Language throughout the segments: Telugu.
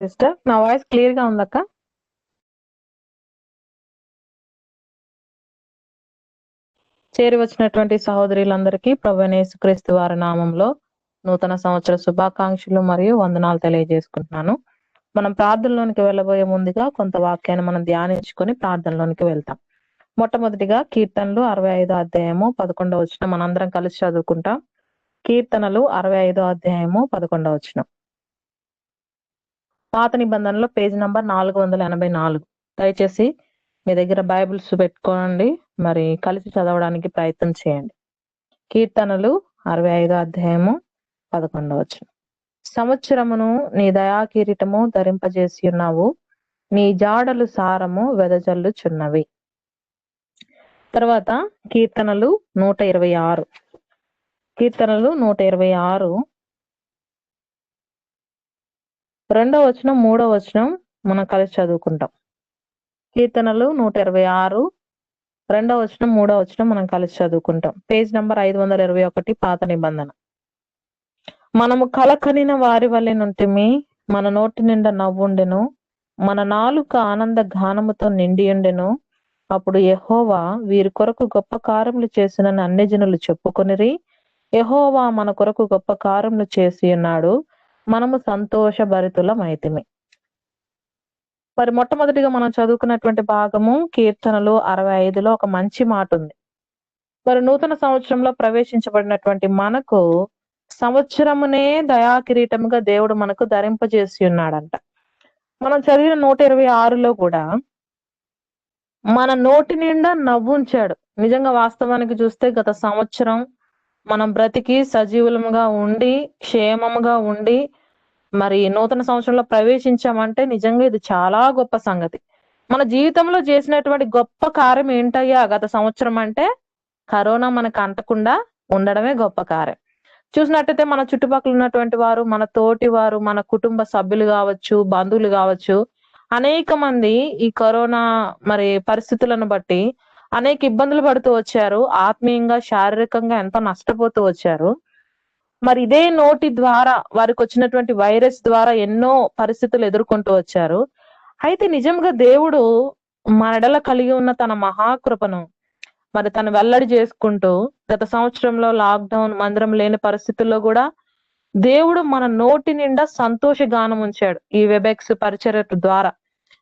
సిస్టర్. నా వాయిస్ క్లియర్ గా ఉందక్క? చేరి వచ్చినటువంటి సహోదరులందరికీ ప్రభువైన యేసుక్రీస్తు వారి నామంలో నూతన సంవత్సర శుభాకాంక్షలు మరియు వందనాలు తెలియజేసుకుంటున్నాను. మనం ప్రార్థనలోనికి వెళ్ళబోయే ముందుగా కొంత వాక్యాన్ని మనం ధ్యానించుకొని ప్రార్థనలోనికి వెళ్తాం. మొట్టమొదటిగా కీర్తనలు 65 అధ్యాయము 11 వచనం మనందరం కలిసి చదువుకుంటాం. కీర్తనలు 65 అధ్యాయము 11 వచనం. పాత నిబంధనలో పేజ్ నంబర్ 484. దయచేసి మీ దగ్గర బైబిల్స్ పెట్టుకోండి, మరి కలిసి చదవడానికి ప్రయత్నం చేయండి. కీర్తనలు 65 అధ్యాయము 11 వచనం. సంవత్సరమును నీ దయా కిరీటము ధరింపజేసి ఉన్నావు, నీ జాడలు సారము వెదజల్లుచున్నవి. తర్వాత కీర్తనలు 126. కీర్తనలు 126 2వ వచనం 3వ వచనం మనం కలిసి చదువుకుంటాం. కీర్తనలు 126 2వ వచనం 3వ వచనం మనం కలిసి చదువుకుంటాం. పేజ్ నంబర్ 521 పాత నిబంధన. మనము కలకనిన వారి వలె నుంటిమి, మన నోటి నిండా నవ్వుండెను, మన నాలుక ఆనంద గానముతో నిండియుండెను. అప్పుడు యెహోవా వీరి కొరకు గొప్ప కార్యములు చేసినని అన్యజనులు చెప్పుకొనిరి. యెహోవా మన కొరకు గొప్ప కార్యములు చేసి ఉన్నాడు, మనము సంతోషభరితులమైతిమి. మరి మొట్టమొదటిగా మనం చదువుకున్నటువంటి భాగము కీర్తనలు 65లో ఒక మంచి మాట ఉంది. మరి నూతన సంవత్సరంలో ప్రవేశించబడినటువంటి మనకు సంవత్సరమునే దయా కిరీటముగా దేవుడు మనకు ధరింపజేసి ఉన్నాడంట. మనం చదివిన 126లో కూడా మన నోటి నిండా నవ్వుంచాడు. నిజంగా వాస్తవానికి చూస్తే గత సంవత్సరం మనం బ్రతికి సజీవులముగా ఉండి క్షేమముగా ఉండి మరి నూతన సంవత్సరంలో ప్రవేశించామంటే నిజంగా ఇది చాలా గొప్ప సంగతి. మన జీవితంలో చేసినటువంటి గొప్ప కార్యం ఏంటయ్యా గత సంవత్సరం అంటే కరోనా మనకు అంటకుండా ఉండడమే గొప్ప కార్యం. చూసినట్టయితే మన చుట్టుపక్కల ఉన్నటువంటి వారు, మన తోటి వారు, మన కుటుంబ సభ్యులు కావచ్చు, బంధువులు కావచ్చు, అనేక మంది ఈ కరోనా మరి పరిస్థితులను బట్టి అనేక ఇబ్బందులు పడుతూ వచ్చారు. ఆత్మీయంగా శారీరకంగా ఎంతో నష్టపోతూ వచ్చారు. మరి ఇదే నోటి ద్వారా వారికి వచ్చినటువంటి వైరస్ ద్వారా ఎన్నో పరిస్థితులు ఎదుర్కొంటూ వచ్చారు. అయితే నిజంగా దేవుడు మనడల కలిగి ఉన్న తన మహాకృపను మరి తను వెల్లడి చేసుకుంటూ గత సంవత్సరంలో లాక్డౌన్ మందిరం లేని పరిస్థితుల్లో కూడా దేవుడు మన నోటి నిండా సంతోష గానం ఉంచాడు. ఈ వెబెక్స్ పరిచర్య ద్వారా,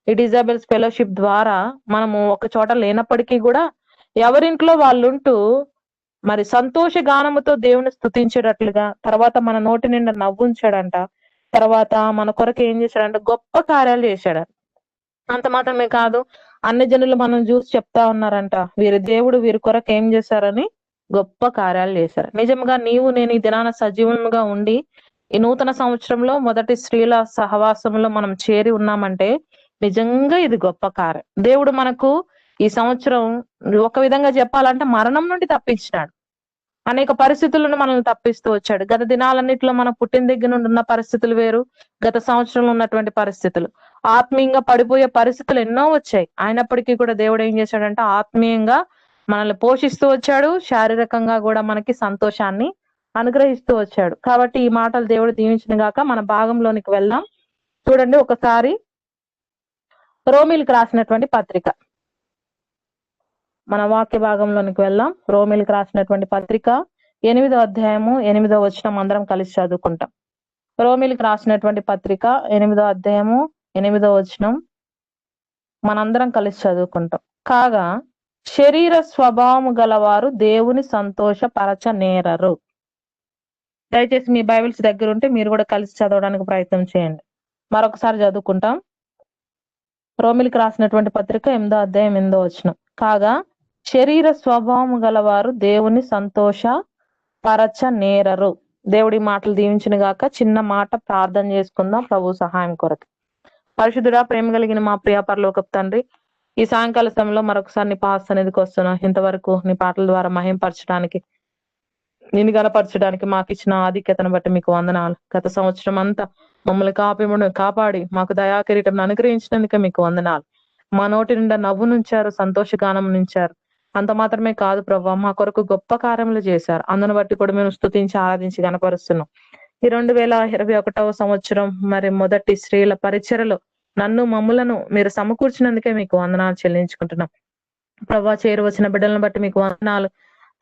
ఈ డిజేబుల్స్ ఫెలోషిప్ ద్వారా మనము ఒక చోట లేనప్పటికీ కూడా ఎవరింట్లో వాళ్ళుంటూ మరి సంతోష గానముతో దేవుని స్తుతించేటట్లుగా, తర్వాత మన నోటి నిండా నవ్వుంచాడంట. తర్వాత మన కొరకు ఏం చేశాడంటే గొప్ప కార్యాలు చేశాడు. అంత మాత్రమే కాదు, అన్ని జనులు మనం చూసి చెప్తా ఉన్నారంట, వీరి దేవుడు వీరి కొరకు ఏం చేశారని గొప్ప కార్యాలు చేశారు. నిజంగా నీవు నేను ఈ దినాన సజీవంగా ఉండి ఈ నూతన సంవత్సరంలో మొదటి స్త్రీల సహవాసంలో మనం చేరి ఉన్నామంటే నిజంగా ఇది గొప్ప కార్యం. దేవుడు మనకు ఈ సంవత్సరం ఒక విధంగా చెప్పాలంటే మరణం నుండి తప్పించినాడు. అనేక పరిస్థితులను మనల్ని తప్పిస్తూ వచ్చాడు. గత దినాలన్నింటిలో మన పుట్టిన దగ్గర నుండి ఉన్న పరిస్థితులు వేరు, గత సంవత్సరంలో ఉన్నటువంటి పరిస్థితులు. ఆత్మీయంగా పడిపోయే పరిస్థితులు ఎన్నో వచ్చాయి. అయినప్పటికీ కూడా దేవుడు ఏం చేశాడంటే ఆత్మీయంగా మనల్ని పోషిస్తూ వచ్చాడు, శారీరకంగా కూడా మనకి సంతోషాన్ని అనుగ్రహిస్తూ వచ్చాడు. కాబట్టి ఈ మాటలు దేవుడు దీవించిన గాక. మన భాగంలోనికి వెళ్దాం. చూడండి ఒకసారి రోమీలకు రాసినటువంటి పత్రిక, మన వాక్య భాగంలోనికి వెళ్దాం. రోమీలకు రాసినటువంటి పత్రిక 8వ అధ్యాయము 8వ వచనం అందరం కలిసి చదువుకుంటాం. రోమీలకు రాసినటువంటి పత్రిక 8వ అధ్యాయము 8వ వచనం మనందరం కలిసి చదువుకుంటాం. కాగా శరీర స్వభావము గలవారు దేవుని సంతోషపరచనేరరు. దయచేసి మీ బైబిల్స్ దగ్గర ఉంటే మీరు కూడా కలిసి చదవడానికి ప్రయత్నం చేయండి. మరొకసారి చదువుకుంటాం. రోమిలికి రాసినటువంటి పత్రిక 8వ అధ్యాయం 8వ వచనం. కాగా శరీర స్వభావము గలవారు దేవుని సంతోషపరచనేరరు. దేవుడి మాటలు దీవించిన గాక. చిన్న మాట ప్రార్థన చేసుకుందాం ప్రభు సహాయం కొరకు. పరిశుద్ధుడా, ప్రేమ కలిగిన మా ప్రియ పరలోకపు తండ్రి, ఈ సాయంకాల సమయంలో మరొకసారి నీ పాస్ సన్నిధికి వస్తున్నాం. ఇంతవరకు నీ పాటల ద్వారా మహింపరచడానికి, నిన్ను గనపరచడానికి మాకు ఇచ్చిన ఆధిక్యతను బట్టి మీకు వందనాలు. గత సంవత్సరం అంతా మమ్మల్ని కాపాడి మాకు దయా కిరీటం అనుగ్రహించినందుకే మీకు వందనాలు. మా నోటి నిండా నవ్వు నుంచారు, సంతోషగానం నుంచారు. అంత మాత్రమే కాదు ప్రభా, మా కొరకు గొప్ప కార్యములు చేశారు. అందును బట్టి కూడా మేము స్తుతించి ఆరాధించి గనపరుస్తున్నాం. ఈ 2021వ సంవత్సరం మరి మొదటి స్త్రీల పరిచర్యలో నన్ను మమ్ములను మీరు సమకూర్చినందుకే మీకు వందనాలు చెల్లించుకుంటున్నాం. ప్రభా, చేరువచ్చిన బిడ్డలను బట్టి మీకు వందనాలు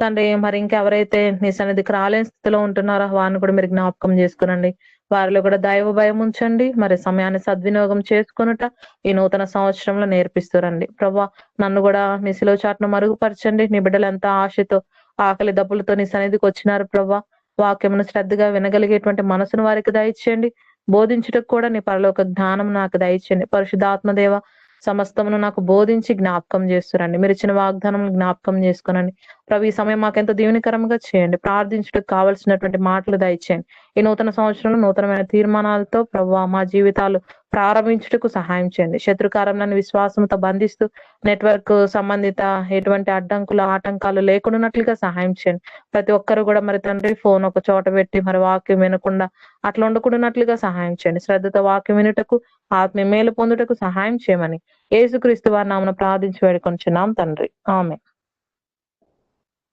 తండ్రి. మరి ఇంకెవరైతే నీ సన్నిధికి రాలేని స్థితిలో ఉంటున్నారో వారిని కూడా మీరు జ్ఞాపకం చేసుకునండి. వారిలో కూడా దైవ భయం ఉంచండి. మరి సమయాన్ని సద్వినియోగం చేసుకునుట ఈ నూతన సంవత్సరంలో నేర్పిస్తురండి. ప్రభా, నన్ను కూడా మీ శిలువ చాటును మరుగుపరచండి. నీ బిడ్డలు ఎంత ఆశతో ఆకలి దప్పులతో నీ సన్నిధికి వచ్చినారు ప్రభా. వాక్యమును శ్రద్ధగా వినగలిగేటువంటి మనసును వారికి దయచేయండి. బోధించుటకు కూడా నీ పరలోక జ్ఞానం నాకు దయచేయండి. పరిశుద్ధాత్మదేవ సమస్తమును నాకు బోధించి జ్ఞాపకం చేస్తురండి. మీరు ఇచ్చిన వాగ్దానం జ్ఞాపకం చేసుకునండి ప్రభు. ఈ సమయం మాకెంతో దీవెనకరంగా చేయండి. ప్రార్థించుటకు కావలసినటువంటి మాటలు దయచేయండి. ఈ నూతన సంవత్సరంలో నూతనమైన తీర్మానాలతో ప్రభు మా జీవితాలు ప్రారంభించుటకు సహాయం చేయండి. శత్రుకారంలోని విశ్వాసంతో బంధిస్తూ నెట్వర్క్ సంబంధిత ఎటువంటి అడ్డంకులు ఆటంకాలు లేకుండానట్లుగా సహాయం చేయండి. ప్రతి ఒక్కరు కూడా మరి తండ్రి ఫోన్ ఒక చోట పెట్టి మరి వాక్యం వినకుండా అట్లా ఉండకుండానట్లుగా సహాయం చేయండి. శ్రద్ధతో వాక్యం వినుటకు ఆత్మీయ మేలు పొందుటకు సహాయం చేయమని యేసుక్రీస్తు వారి నామమున ప్రార్థించి వేడుకొంచున్నాం తండ్రి, ఆమేన్.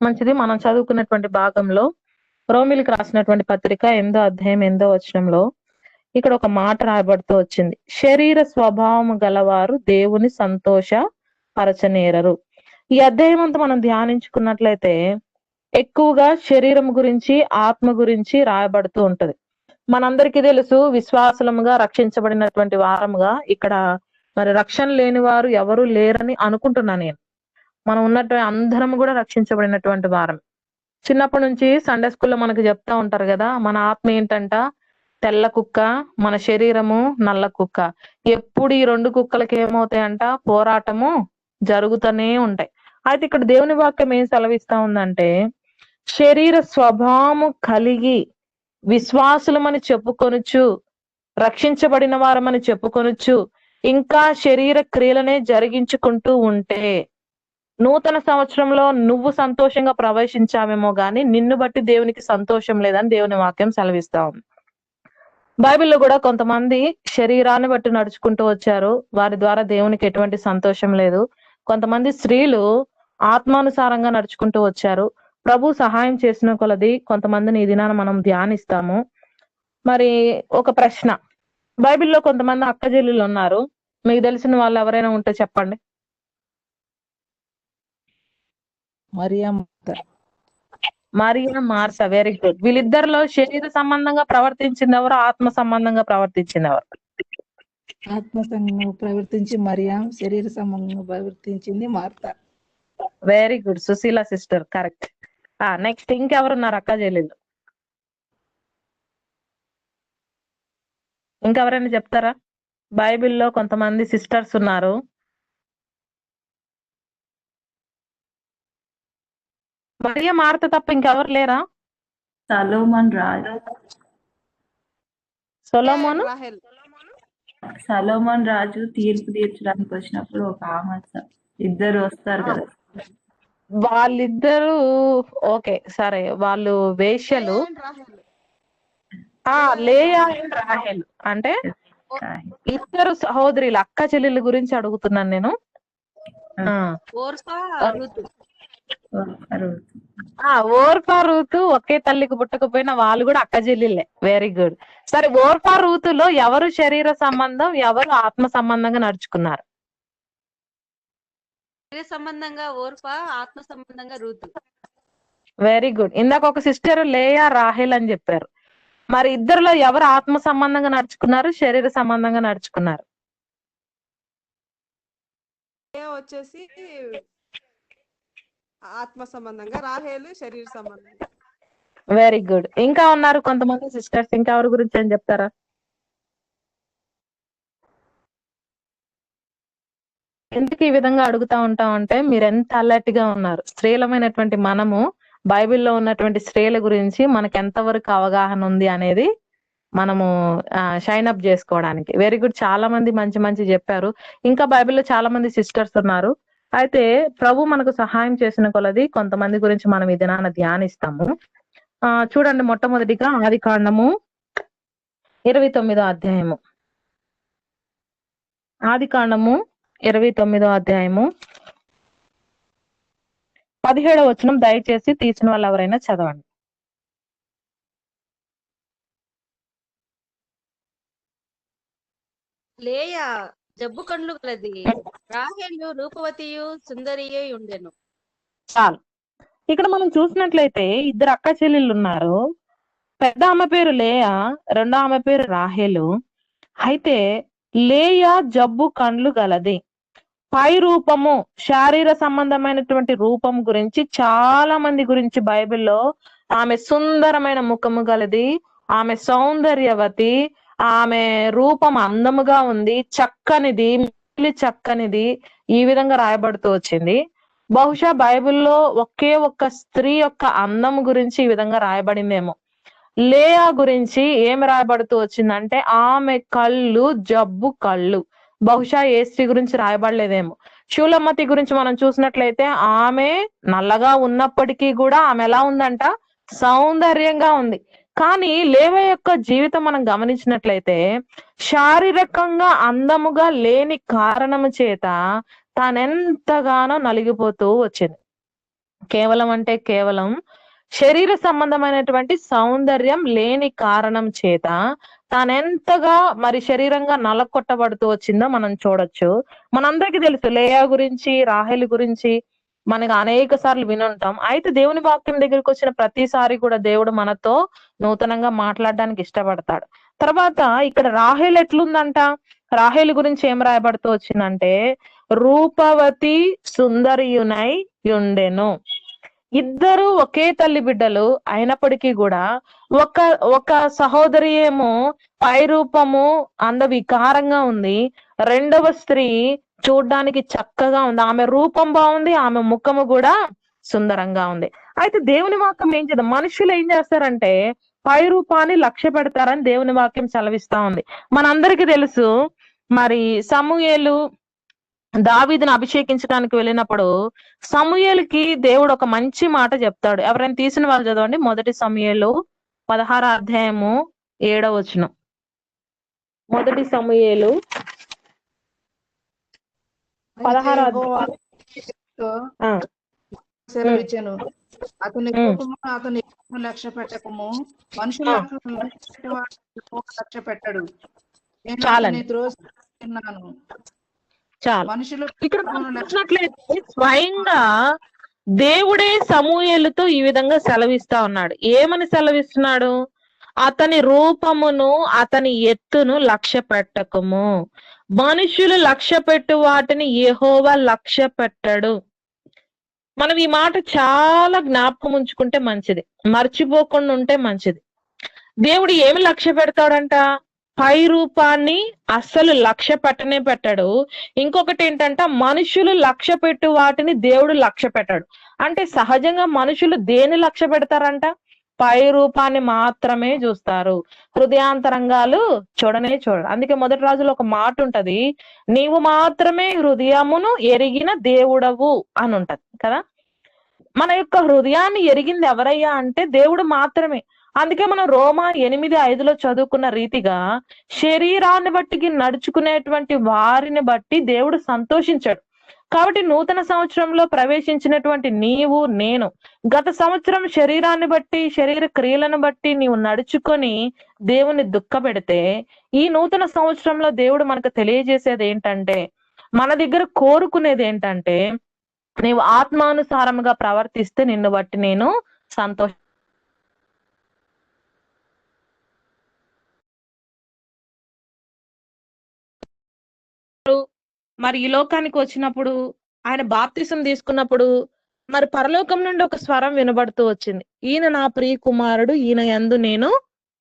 మంచిది. మనం చదువుకున్నటువంటి భాగంలో రోమిలికి రాసినటువంటి పత్రిక 8వ అధ్యాయం 8వ వచనంలో ఇక్కడ ఒక మాట రాయబడుతూ వచ్చింది. శరీర స్వభావం గలవారు దేవుని సంతోష పరచనేరరు. ఈ అధ్యాయం అంతా మనం ధ్యానించుకున్నట్లయితే ఎక్కువగా శరీరం గురించి ఆత్మ గురించి రాయబడుతూ ఉంటది. మనందరికీ తెలుసు, విశ్వాసులముగా రక్షించబడినటువంటి వారముగా ఇక్కడ మరి రక్షణ లేని వారు ఎవరు లేరని అనుకుంటున్నా నేను. మనం ఉన్నట్టు అందరం కూడా రక్షించబడినటువంటి వారం. చిన్నప్పటి నుంచి సండే స్కూల్లో మనకు చెప్తా ఉంటారు కదా, మన ఆత్మ ఏంటంట తెల్ల కుక్క, మన శరీరము నల్ల కుక్క. ఎప్పుడు ఈ రెండు కుక్కలకి ఏమవుతాయంట, పోరాటము జరుగుతూనే ఉంటాయి. అయితే ఇక్కడ దేవుని వాక్యం ఏం సెలవిస్తా ఉందంటే, శరీర స్వభావము కలిగి విశ్వాసులమని చెప్పుకొనుచు, రక్షించబడిన వారమని చెప్పుకొనుచు ఇంకా శరీర క్రియలనే జరిగించుకుంటూ ఉంటే నూతన సంవత్సరంలో నువ్వు సంతోషంగా ప్రవేశించావేమో గాని నిన్ను బట్టి దేవునికి సంతోషం లేదని దేవుని వాక్యం సెలవిస్తా ఉంది. బైబిల్లో కూడా కొంతమంది శరీరాన్ని బట్టి నడుచుకుంటూ వచ్చారు, వారి ద్వారా దేవునికి ఎటువంటి సంతోషం లేదు. కొంతమంది స్త్రీలు ఆత్మానుసారంగా నడుచుకుంటూ వచ్చారు. ప్రభు సహాయం చేసిన కొలది కొంతమందిని ఈ దినాన మనం ధ్యానిస్తాము. మరి ఒక ప్రశ్న, బైబిల్లో కొంతమంది అక్కజెల్లులు ఉన్నారు. మీకు తెలిసిన వాళ్ళు ఎవరైనా ఉంటే చెప్పండి. Maria Martha, very good. వీళ్ళిద్దరిలో శరీర సంబంధంగా ప్రవర్తించింది ఎవరు, ఆత్మ సంబంధంగా ప్రవర్తించింది ఎవరు? ఆత్మ సంబంధంగా ప్రవర్తించి మరియా, శరీర సంబంధంగా ప్రవర్తించింది Martha. Very good Sushila sister, correct. Next ఇంకెవరున్నారు అక్క చెల్లెళ్ళు? ఇంకెవరైనా చెప్తారా? బైబిల్లో కొంతమంది సిస్టర్స్ ఉన్నారు. మరియా మార్త తప్ప ఇంకెవరు లేరా? సొలొమోన్ రాజు తీర్పు తీర్చడానికి వచ్చినప్పుడు ఒక ఆమె, ఇద్దరు వస్తారు కదా, వాళ్ళిద్దరు ఓకే సరే, వాళ్ళు వేశ్యలు. లేయా అండ్ రాహేల్ అంటే ఇద్దరు సహోదరులు, అక్క చెల్లెళ్ళ గురించి అడుగుతున్నాను నేను. ఓర్పా రూతు ఒకే తల్లికి పుట్టకపోయినా వాళ్ళు కూడా అక్క చెల్లెళ్ళే. Very good. సరే, ఓర్పా రూతులో ఎవరు శరీర సంబంధం, ఎవరు ఆత్మ సంబంధంగా నడుచుకున్నారు? సంబంధంగా ఓర్పా, ఆత్మ సంబంధంగా రూతు. Very good. ఇందాక ఒక సిస్టర్ లేయా రాహేల్ అని చెప్పారు. మరి ఇద్దరులో ఎవరు ఆత్మ సంబంధంగా నడుచుకున్నారు, శరీర సంబంధంగా నడుచుకున్నారు? వచ్చేసి ఆత్మ సంబంధంగా, రాహేలు శరీర సంబంధంగా. Very good. ఇంకా ఉన్నారు కొంతమంది సిస్టర్స్, ఇంకా ఎవరి గురించి అని చెప్తారా? ఎందుకు ఈ విధంగా అడుగుతా ఉంటామంటే, మీరు ఎంత అలర్ట్ గా ఉన్నారు. స్త్రీలమైనటువంటి మనము బైబిల్లో ఉన్నటువంటి స్త్రీల గురించి మనకు ఎంతవరకు అవగాహన ఉంది అనేది మనము షైన్ అప్ చేసుకోవడానికి. Very good. చాలా మంది మంచి మంచి చెప్పారు. ఇంకా బైబిల్లో చాలా మంది సిస్టర్స్ ఉన్నారు. అయితే ప్రభు మనకు సహాయం చేసిన కొలది కొంతమంది గురించి మనం ఈ దినాన ధ్యానిస్తాము. చూడండి, మొట్టమొదటిగా ఆదికాండము 29వ అధ్యాయము. ఆదికాండము 29వ అధ్యాయము 17వ వచనం దయచేసి తీసిన వాళ్ళు ఎవరైనా చదవండి. లేయా జబ్బు కండ్లు గలది, రాహేలు రూపవతియు సుందరియే ఉండెను. చాలు. ఇక్కడ మనం చూసినట్లయితే ఇద్దరు అక్క చెల్లెళ్ళు ఉన్నారు. పెద్ద ఆమె పేరు లేయా, రెండో ఆమె పేరు రాహేలు. అయితే లేయా జబ్బు కండ్లు గలది. పై రూపము, శారీర సంబంధమైనటువంటి రూపం గురించి చాలా మంది గురించి బైబిల్లో ఆమె సుందరమైన ముఖము గలది, ఆమె సౌందర్యవతి, ఆమె రూపం అందముగా ఉంది, చక్కనిది, మిక్కిలి చక్కనిది, ఈ విధంగా రాయబడుతూ వచ్చింది. బహుశా బైబిల్లో ఒకే ఒక్క స్త్రీ యొక్క అందం గురించి ఈ విధంగా రాయబడిందేమో. లేయా గురించి ఏమి రాయబడుతూ వచ్చిందంటే ఆమె కళ్ళు జబ్బు కళ్ళు. బహుశా ఏ స్త్రీ గురించి రాయబడలేదేమో. షూలమ్మతి గురించి మనం చూసినట్లయితే ఆమె నల్లగా ఉన్నప్పటికీ కూడా ఆమె ఎలా ఉందంట, సౌందర్యంగా ఉంది. కానీ లేవా యొక్క జీవితం మనం గమనించినట్లయితే శారీరకంగా అందముగా లేని కారణము చేత తానెంతగానో నలిగిపోతూ వచ్చింది. కేవలం అంటే కేవలం శరీర సంబంధమైనటువంటి సౌందర్యం లేని కారణం చేత తానెంతగా మరి శరీరంగా నలకొట్టబడుతూ వచ్చిందో మనం చూడొచ్చు. మనందరికీ తెలుసు లేయా గురించి, రాహేలు గురించి మనకు అనేక సార్లు వినుంటాం. అయితే దేవుని వాక్యం దగ్గరికి వచ్చిన ప్రతిసారి కూడా దేవుడు మనతో నూతనంగా మాట్లాడడానికి ఇష్టపడతాడు. తర్వాత ఇక్కడ రాహేలు ఎట్లుందంట, రాహేలు గురించి ఏం రాయబడుతూ వచ్చిందంటే రూపవతి సుందరియునై ఉండెను. ఇద్దరు ఒకే తల్లి బిడ్డలు అయినప్పటికీ కూడా ఒక సహోదరి ఏమో పై రూపము అందవికారంగా ఉంది, రెండవ స్త్రీ చూడ్డానికి చక్కగా ఉంది, ఆమె రూపం బాగుంది, ఆమె ముఖము కూడా సుందరంగా ఉంది. అయితే దేవుని వాక్యం ఏం చేద్దాం, మనుషులు ఏం చేస్తారంటే పై రూపాన్ని లక్ష్య పెడతారని దేవుని వాక్యం సెలవిస్తా ఉంది. మనందరికీ తెలుసు మరి సమూయేలు దావీదును అభిషేకించడానికి వెళ్ళినప్పుడు సమూయేలుకి దేవుడు ఒక మంచి మాట చెప్తాడు. ఎవరైనా తీసిన వాళ్ళు చదవండి. 1 సమూయేలు 16వ అధ్యాయము 7వ వచనం. 1 సమూయేలు 16వ అధ్యాయం. సెలవిచ్చాను, అతని కోపము అతని లక్ష్య పెట్టకము, మనుషుల లక్ష్య పెట్టడు. చాలండి, త్రోసిన్నాను. చాలు. మనుషులు ఇక్కడ చూసినట్లయితే స్వయంగా దేవుడే సమూయేలుతో ఈ విధంగా సెలవిస్తా ఉన్నాడు. ఏమని సెలవిస్తున్నాడు? అతని రూపమును అతని ఎత్తును లక్ష్య పెట్టకము, మనుషులు లక్ష్య పెట్టు వాటిని యెహోవా లక్ష్య పెట్టడు. మనం ఈ మాట చాలా జ్ఞాపకం ఉంచుకుంటే మంచిది, మర్చిపోకుండా ఉంటే మంచిది. దేవుడు ఏమి లక్ష్య పెడతాడంట? పై రూపాన్ని అస్సలు లక్ష్య పెట్టనే పెట్టాడు. ఇంకొకటి ఏంటంట, మనుషులు లక్ష్య పెట్టు వాటిని దేవుడు లక్ష్య పెట్టాడు. అంటే సహజంగా మనుషులు దేని లక్ష్య పెడతారంట? పై రూపాన్ని మాత్రమే చూస్తారు, హృదయాంతరంగాలు చూడనే చూడరు. అందుకే 1 రాజులో ఒక మాట ఉంటది, నీవు మాత్రమే హృదయమును ఎరిగిన దేవుడవు అని ఉంటది కదా. మన యొక్క హృదయాన్ని ఎరిగింది ఎవరయ్యా అంటే దేవుడు మాత్రమే. అందుకే మనం రోమా 8:5 చదువుకున్న రీతిగా శరీరాన్ని బట్టి నడుచుకునేటువంటి వారిని బట్టి దేవుడు సంతోషించాడు. కాబట్టి నూతన సంవత్సరంలో ప్రవేశించినటువంటి నీవు నేను గత సంవత్సరం శరీరాన్ని బట్టి, శరీర క్రియలను బట్టి నీవు నడుచుకొని దేవుని దుఃఖపెడితే, ఈ నూతన సంవత్సరంలో దేవుడు మనకు తెలియజేసేది ఏంటంటే, మన దగ్గర కోరుకునేది ఏంటంటే, నీవు ఆత్మానుసారముగా ప్రవర్తిస్తే నిన్ను బట్టి నేను సంతోష మరి ఈ లోకానికి వచ్చినప్పుడు ఆయన బాప్తిసం తీసుకున్నప్పుడు మరి పరలోకం నుండి ఒక స్వరం వినబడుతూ వచ్చింది, ఈయన నా ప్రియ కుమారుడు, ఈయన యందు నేను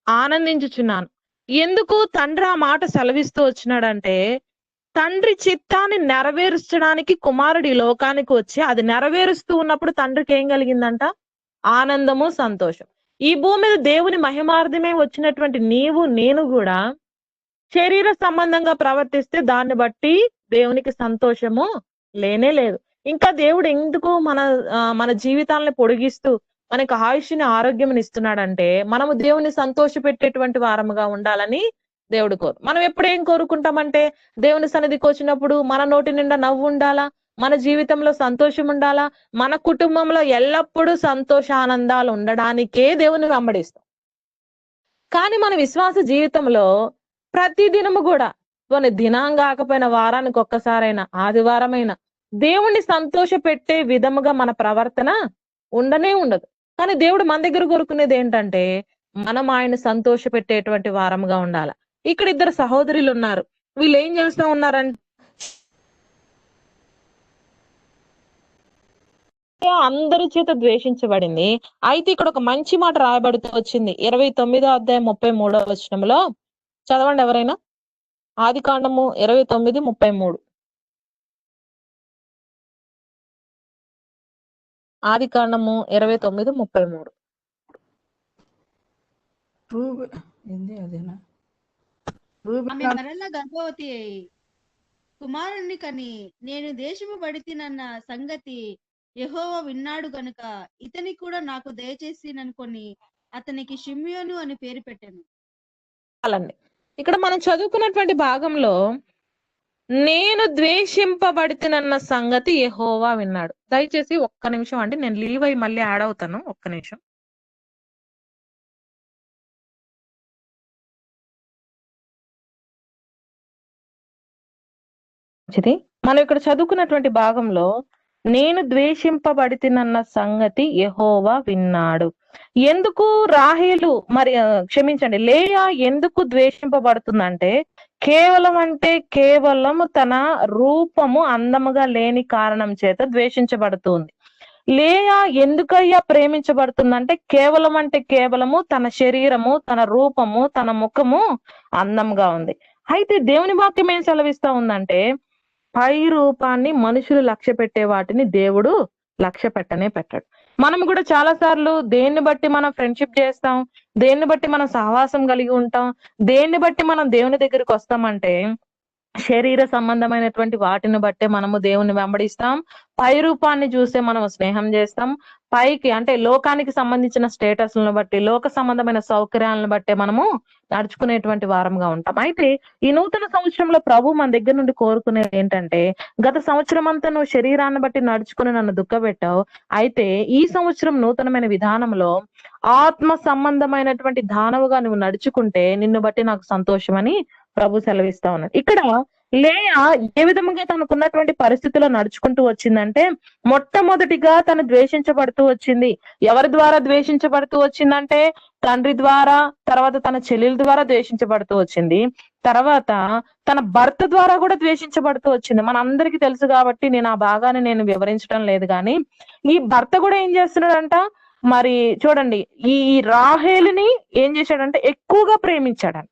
ఆనందించుచున్నాను. ఎందుకు తండ్రి ఆ మాట సెలవిస్తూ వచ్చినాడంటే, తండ్రి చిత్తాన్ని నెరవేర్చడానికి కుమారుడు ఈ లోకానికి వచ్చి అది నెరవేరుస్తూ ఉన్నప్పుడు తండ్రికి ఏం కలిగిందంట? ఆనందము, సంతోషం. ఈ భూమి మీద దేవుని మహిమార్థమే వచ్చినటువంటి నీవు నేను కూడా శరీర సంబంధంగా ప్రవర్తిస్తే దాన్ని బట్టి దేవునికి సంతోషము లేనే లేదు. ఇంకా దేవుడు ఎందుకు మన జీవితాలను పొడిగిస్తూ మనకు ఆయుష్ని, ఆరోగ్యం ఇస్తున్నాడంటే మనము దేవుని సంతోష పెట్టేటువంటి వారముగా ఉండాలని దేవుడు కోరు. మనం ఎప్పుడు ఏం కోరుకుంటామంటే, దేవుని సన్నిధికి వచ్చినప్పుడు మన నోటి నిండా నవ్వు ఉండాలా, మన జీవితంలో సంతోషం ఉండాలా, మన కుటుంబంలో ఎల్లప్పుడూ సంతోషానందాలు ఉండడానికే దేవుని వెంబడిస్తాం. కానీ మన విశ్వాస జీవితంలో ప్రతి దినము కూడా పోనీ దినం కాకపోయినా వారానికి ఒక్కసారైనా ఆదివారమైనా దేవుణ్ణి సంతోష పెట్టే విధముగా మన ప్రవర్తన ఉండనే ఉండదు. కానీ దేవుడు మన దగ్గర కోరుకునేది ఏంటంటే మనం ఆయన సంతోష పెట్టేటువంటి వారముగా ఉండాలి. ఇక్కడ ఇద్దరు సహోదరులు ఉన్నారు. వీళ్ళు ఏం చేస్తా ఉన్నారంటే అందరి చేత ద్వేషించబడింది. అయితే ఇక్కడ ఒక మంచి మాట రాయబడుతూ వచ్చింది 29వ అధ్యాయం 33వ వచనంలో. చదవండి ఎవరైనా. ఆదికాండము 29:33. ఆదికాండము 29:33. ఏంది అదేనా? ఆమె మరలా గర్భవతి అయి కుమారుణ్ణి కని నేను దేశము పడితినన్న సంగతి యెహోవా విన్నాడు గనుక ఇతని కూడా నాకు దయచేసి ననుకొని అతనికి షిమ్యోను అని పేరు పెట్టాను. అలాండి ఇక్కడ మనం చదువుకున్నటువంటి భాగంలో నేను ద్వేషింపబడితేనన్న సంగతి యెహోవా విన్నాడు. దయచేసి ఒక్క నిమిషం అండి, నేను లీవ్ అయ్యి మళ్ళీ యాడ్ అవుతాను. ఒక్క నిమిషం. మనం ఇక్కడ చదువుకున్నటువంటి భాగంలో నేను ద్వేషింపబడితేనన్న సంగతి యెహోవా విన్నాడు. ఎందుకు రాహేలు క్షమించండి లేయా ఎందుకు ద్వేషింపబడుతుందంటే కేవలం తన రూపము అందముగా లేని కారణం చేత ద్వేషించబడుతుంది. లేయా ఎందుకయ్యా ప్రేమించబడుతుందంటే కేవలము తన శరీరము, తన రూపము, తన ముఖము అందంగా ఉంది. అయితే దేవుని వాక్యం ఏం సెలవిస్తా ఉందంటే పై రూపాన్ని మనుషులు లక్ష్య పెట్టే వాటిని దేవుడు లక్ష్య పెట్టాడు. మనం కూడా చాలా సార్లు దేన్ని బట్టి మనం ఫ్రెండ్షిప్ చేస్తాం, దేన్ని బట్టి మనం సహవాసం కలిగి ఉంటాం, దేన్ని బట్టి మనం దేవుని దగ్గరికి వస్తామంటే శరీర సంబంధమైనటువంటి వాటిని బట్టే మనము దేవుని వెంబడిస్తాం. పై రూపాన్ని చూస్తే మనం స్నేహం చేస్తాం. పైకి అంటే లోకానికి సంబంధించిన స్టేటస్లను బట్టి, లోక సంబంధమైన సౌకర్యాలను బట్టే మనము నడుచుకునేటువంటి వారంగా ఉంటాం. అయితే ఈ నూతన సంవత్సరంలో ప్రభు మన దగ్గర నుండి కోరుకునేది ఏంటంటే గత సంవత్సరం అంతా నువ్వు శరీరాన్ని బట్టి నడుచుకుని నన్ను దుఃఖపెట్టావు. అయితే ఈ సంవత్సరం నూతనమైన విధానంలో ఆత్మ సంబంధమైనటువంటి దానవుగా నువ్వు నడుచుకుంటే నిన్ను బట్టి నాకు సంతోషమని ప్రభు సెలవిస్తా ఉన్నాడు. ఇక్కడ లేయా ఏ విధముగా తనకున్నటువంటి పరిస్థితుల్లో నడుచుకుంటూ వచ్చిందంటే మొట్టమొదటిగా తను ద్వేషించబడుతూ వచ్చింది. ఎవరి ద్వారా ద్వేషించబడుతూ వచ్చిందంటే తండ్రి ద్వారా, తర్వాత తన చెల్లెల ద్వారా ద్వేషించబడుతూ వచ్చింది, తర్వాత తన భర్త ద్వారా కూడా ద్వేషించబడుతూ వచ్చింది. మన అందరికీ తెలుసు కాబట్టి నేను ఆ భాగాన్ని నేను వివరించడం లేదు. కానీ ఈ భర్త కూడా ఏం చేస్తున్నాడంట మరి చూడండి, ఈ రాహేలుని ఏం చేశాడంటే ఎక్కువగా ప్రేమించాడంట.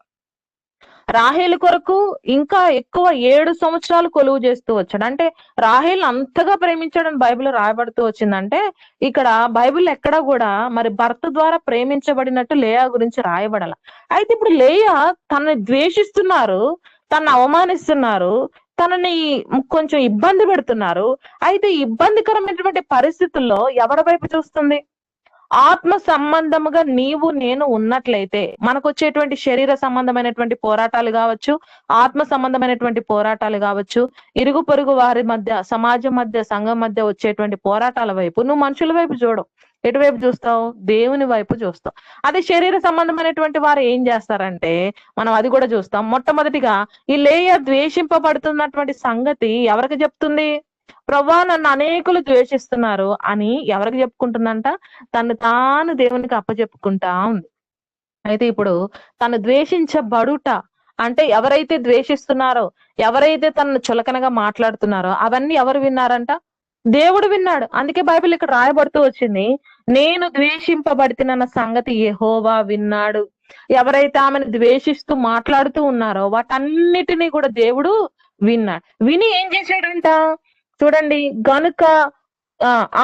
రాహేలు కొరకు ఇంకా ఎక్కువ 7 సంవత్సరాలు కొలువు చేస్తూ వచ్చాడు. అంటే రాహేలు అంతగా ప్రేమించాడని బైబిల్ రాయబడుతూ వచ్చిందంటే ఇక్కడ బైబిల్ ఎక్కడ కూడా మరి భర్త ద్వారా ప్రేమించబడినట్టు లేయా గురించి రాయబడాల. అయితే ఇప్పుడు లేయా తనని ద్వేషిస్తున్నారు, తనని అవమానిస్తున్నారు, తనని కొంచెం ఇబ్బంది పెడుతున్నారు. అయితే ఇబ్బందికరమైనటువంటి పరిస్థితుల్లో ఎవరి వైపు చూస్తుంది? ఆత్మ సంబంధముగా నీవు నేను ఉన్నట్లయితే మనకు వచ్చేటువంటి శరీర సంబంధమైనటువంటి పోరాటాలు కావచ్చు, ఆత్మ సంబంధమైనటువంటి పోరాటాలు కావచ్చు, ఇరుగు పొరుగు వారి మధ్య, సమాజం మధ్య, సంఘం మధ్య వచ్చేటువంటి పోరాటాల వైపు నువ్వు మనుషుల వైపు చూడవు. ఎటువైపు చూస్తావు? దేవుని వైపు చూస్తావు. అదే శరీర సంబంధమైనటువంటి వారు ఏం చేస్తారంటే మనం అది కూడా చూస్తాం. మొట్టమొదటిగా ఈ లేయా ద్వేషింపబడుతున్నటువంటి సంగతి ఎవరికి చెప్తుంది? ప్రభువా నన్ను అనేకులు ద్వేషిస్తున్నారు అని ఎవరికి చెప్పుకుంటుందంట? తను తాను దేవునికి అప్పచెప్పుకుంటా ఉంది. అయితే ఇప్పుడు తను ద్వేషించబడుట అంటే ఎవరైతే ద్వేషిస్తున్నారో, ఎవరైతే తనను చులకనగా మాట్లాడుతున్నారో అవన్నీ ఎవరు విన్నారంట? దేవుడు విన్నాడు. అందుకే బైబిల్ ఇక్కడ రాయబడుతూ వచ్చింది, నేను ద్వేషింపబడితేనన్న సంగతి యెహోవా విన్నాడు. ఎవరైతే ఆమెను ద్వేషిస్తూ మాట్లాడుతూ ఉన్నారో వాటన్నిటినీ కూడా దేవుడు విన్నాడు. విని ఏం చేశాడంట చూడండి, గనుక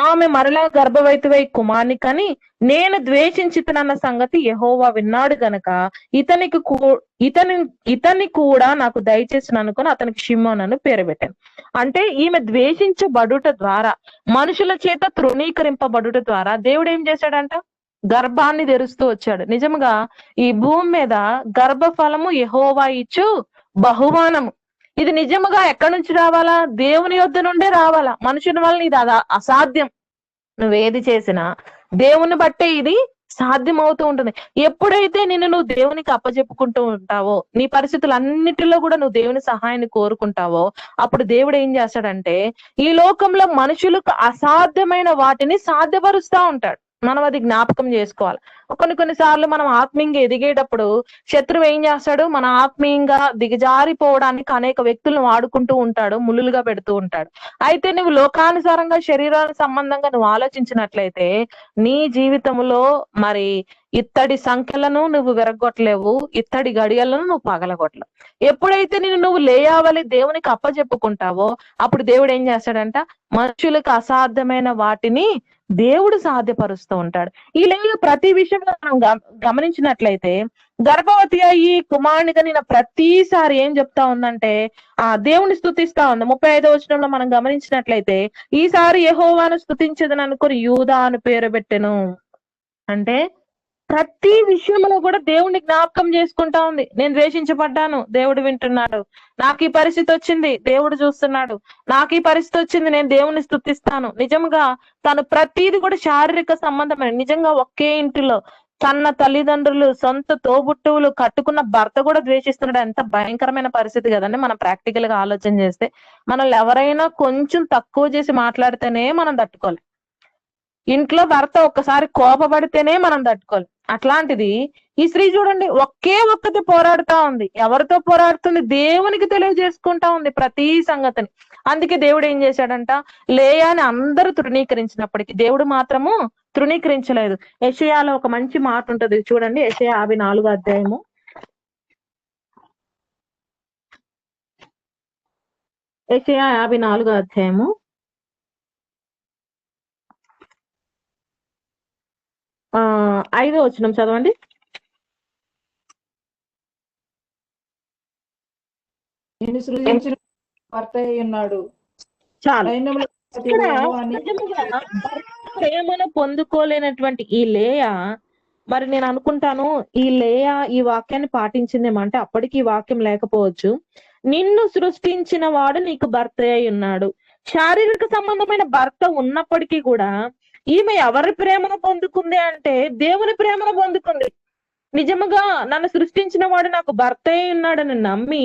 ఆమె మరలా గర్భవతివై కుమార్ని కని నేను ద్వేషించితనన్న సంగతి యెహోవా విన్నాడు గనక ఇతని కూడా నాకు దయచేసి అనుకుని అతనికి షిమ్యోను అని పేరు పెట్టాను. అంటే ఈమె ద్వేషించబడుట ద్వారా, మనుషుల చేత తృణీకరింపబడుట ద్వారా దేవుడు ఏం చేశాడంట? గర్భాన్ని తెరుస్తూ వచ్చాడు. నిజంగా ఈ భూమి మీద గర్భఫలము యెహోవా ఇచ్చు బహుమానము. ఇది నిజముగా ఎక్కడి నుంచి రావాలా? దేవుని యొద్ద నుండే రావాలా. మనుషుని వల్ల ఇది అసాధ్యం. నువ్వేది చేసినా దేవుని బట్టే ఇది సాధ్యమవుతూ ఉంటుంది. ఎప్పుడైతే నువ్వు దేవునికి అప్పజెప్పుకుంటూ ఉంటావో, నీ పరిస్థితులన్నిటిలో కూడా నువ్వు దేవుని సహాయాన్ని కోరుకుంటావో, అప్పుడు దేవుడు ఏం చేస్తాడంటే ఈ లోకంలో మనుషులకు అసాధ్యమైన వాటిని సాధ్యపరుస్తా ఉంటాడు. మనం అది జ్ఞాపకం చేసుకోవాలి. కొన్నిసార్లు మనం ఆత్మీయంగా ఎదిగేటప్పుడు శత్రువు ఏం చేస్తాడు, మన ఆత్మీయంగా దిగజారిపోవడానికి అనేక వ్యక్తులను వాడుకుంటూ ఉంటాడు, ముళ్ళులుగా పెడుతూ ఉంటాడు. అయితే నువ్వు లోకానుసారంగా శరీరానికి సంబంధంగా నువ్వు ఆలోచించినట్లయితే నీ జీవితంలో మరి ఇత్తడి సంఖ్యలను నువ్వు విరగొట్టలేవు, ఇత్తడి గడియలను నువ్వు పగలగొట్టలేవు. ఎప్పుడైతే నువ్వు లేయావలి దేవునికి అప్పచెప్పుకుంటావో అప్పుడు దేవుడు ఏం చేస్తాడంట, మనుషులకు అసాధ్యమైన వాటిని దేవుడు సాధ్యపరుస్తూ ఉంటాడు. ఈ లేయ ప్రతి విషయంలో మనం గమనించినట్లయితే గర్భవతి అయ్యి కుమారునిగా నేను ప్రతిసారి ఏం చెప్తా ఉందంటే దేవుని స్తుతిస్తా ఉంది. 35వ వచనంలో మనం గమనించినట్లయితే ఈసారి యెహోవాను స్తుతించదని అనుకుని యూదా అని పేరు పెట్టెను. అంటే ప్రతి విషయంలో కూడా దేవుణ్ణి జ్ఞాపకం చేసుకుంటా ఉంది. నేను ద్వేషించబడ్డాను, దేవుడు వింటున్నాడు. నాకు ఈ పరిస్థితి వచ్చింది, దేవుడు చూస్తున్నాడు. నాకు ఈ పరిస్థితి వచ్చింది, నేను దేవుణ్ణి స్తుతిస్తాను. నిజంగా తను ప్రతిది కూడా శారీరక సంబంధమైన, నిజంగా ఒకే ఇంటిలో కన్న తల్లిదండ్రులు, సొంత తోబుట్టువులు, కట్టుకున్న భర్త కూడా ద్వేషిస్తున్నాడు. ఎంత భయంకరమైన పరిస్థితి కదండి. మనం ప్రాక్టికల్ గా ఆలోచన చేస్తే మనల్ని ఎవరైనా కొంచెం తక్కువ చేసి మాట్లాడితేనే మనం తట్టుకోలేం. ఇంట్లో భర్త ఒక్కసారి కోపపడితేనే మనం తట్టుకోలేం. అట్లాంటిది ఈ స్త్రీ చూడండి, ఒకే ఒక్కటి పోరాడుతా ఉంది. ఎవరితో పోరాడుతుంది? దేవునికి తెలియజేసుకుంటా ఉంది ప్రతి సంగతిని. అందుకే దేవుడు ఏం చేశాడంట, లేయాని అందరూ తృణీకరించినప్పటికీ దేవుడు మాత్రము తృణీకరించలేదు. యెషయాలో ఒక మంచి మాట ఉంటది చూడండి, యెషయా 54వ అధ్యాయము. యెషయా 54వ అధ్యాయము 5వ వచనం చదవండి. నేను సృజించిన భర్త అయి ఉన్నాడు. చాలు. సైన్యముల అధిపతి ఇక్కడ యెహోవా అని నిజముగా భర్త ప్రేమను పొందుకోలేనటువంటి ఈ లేయా, మరి నేను అనుకుంటాను ఈ లేయా ఈ వాక్యాన్ని పాటించిందేమంటే అప్పటికి ఈ వాక్యం లేకపోవచ్చు. నిన్ను సృష్టించిన వాడు నీకు భర్త అయి ఉన్నాడు. శారీరక సంబంధమైన భర్త ఉన్నప్పటికీ కూడా ఈమె ఎవరి ప్రేమను పొందుకుంది అంటే దేవుని ప్రేమను పొందుకుంది. నిజముగా నన్ను సృష్టించిన వాడు నాకు భర్త అయి ఉన్నాడని నమ్మి,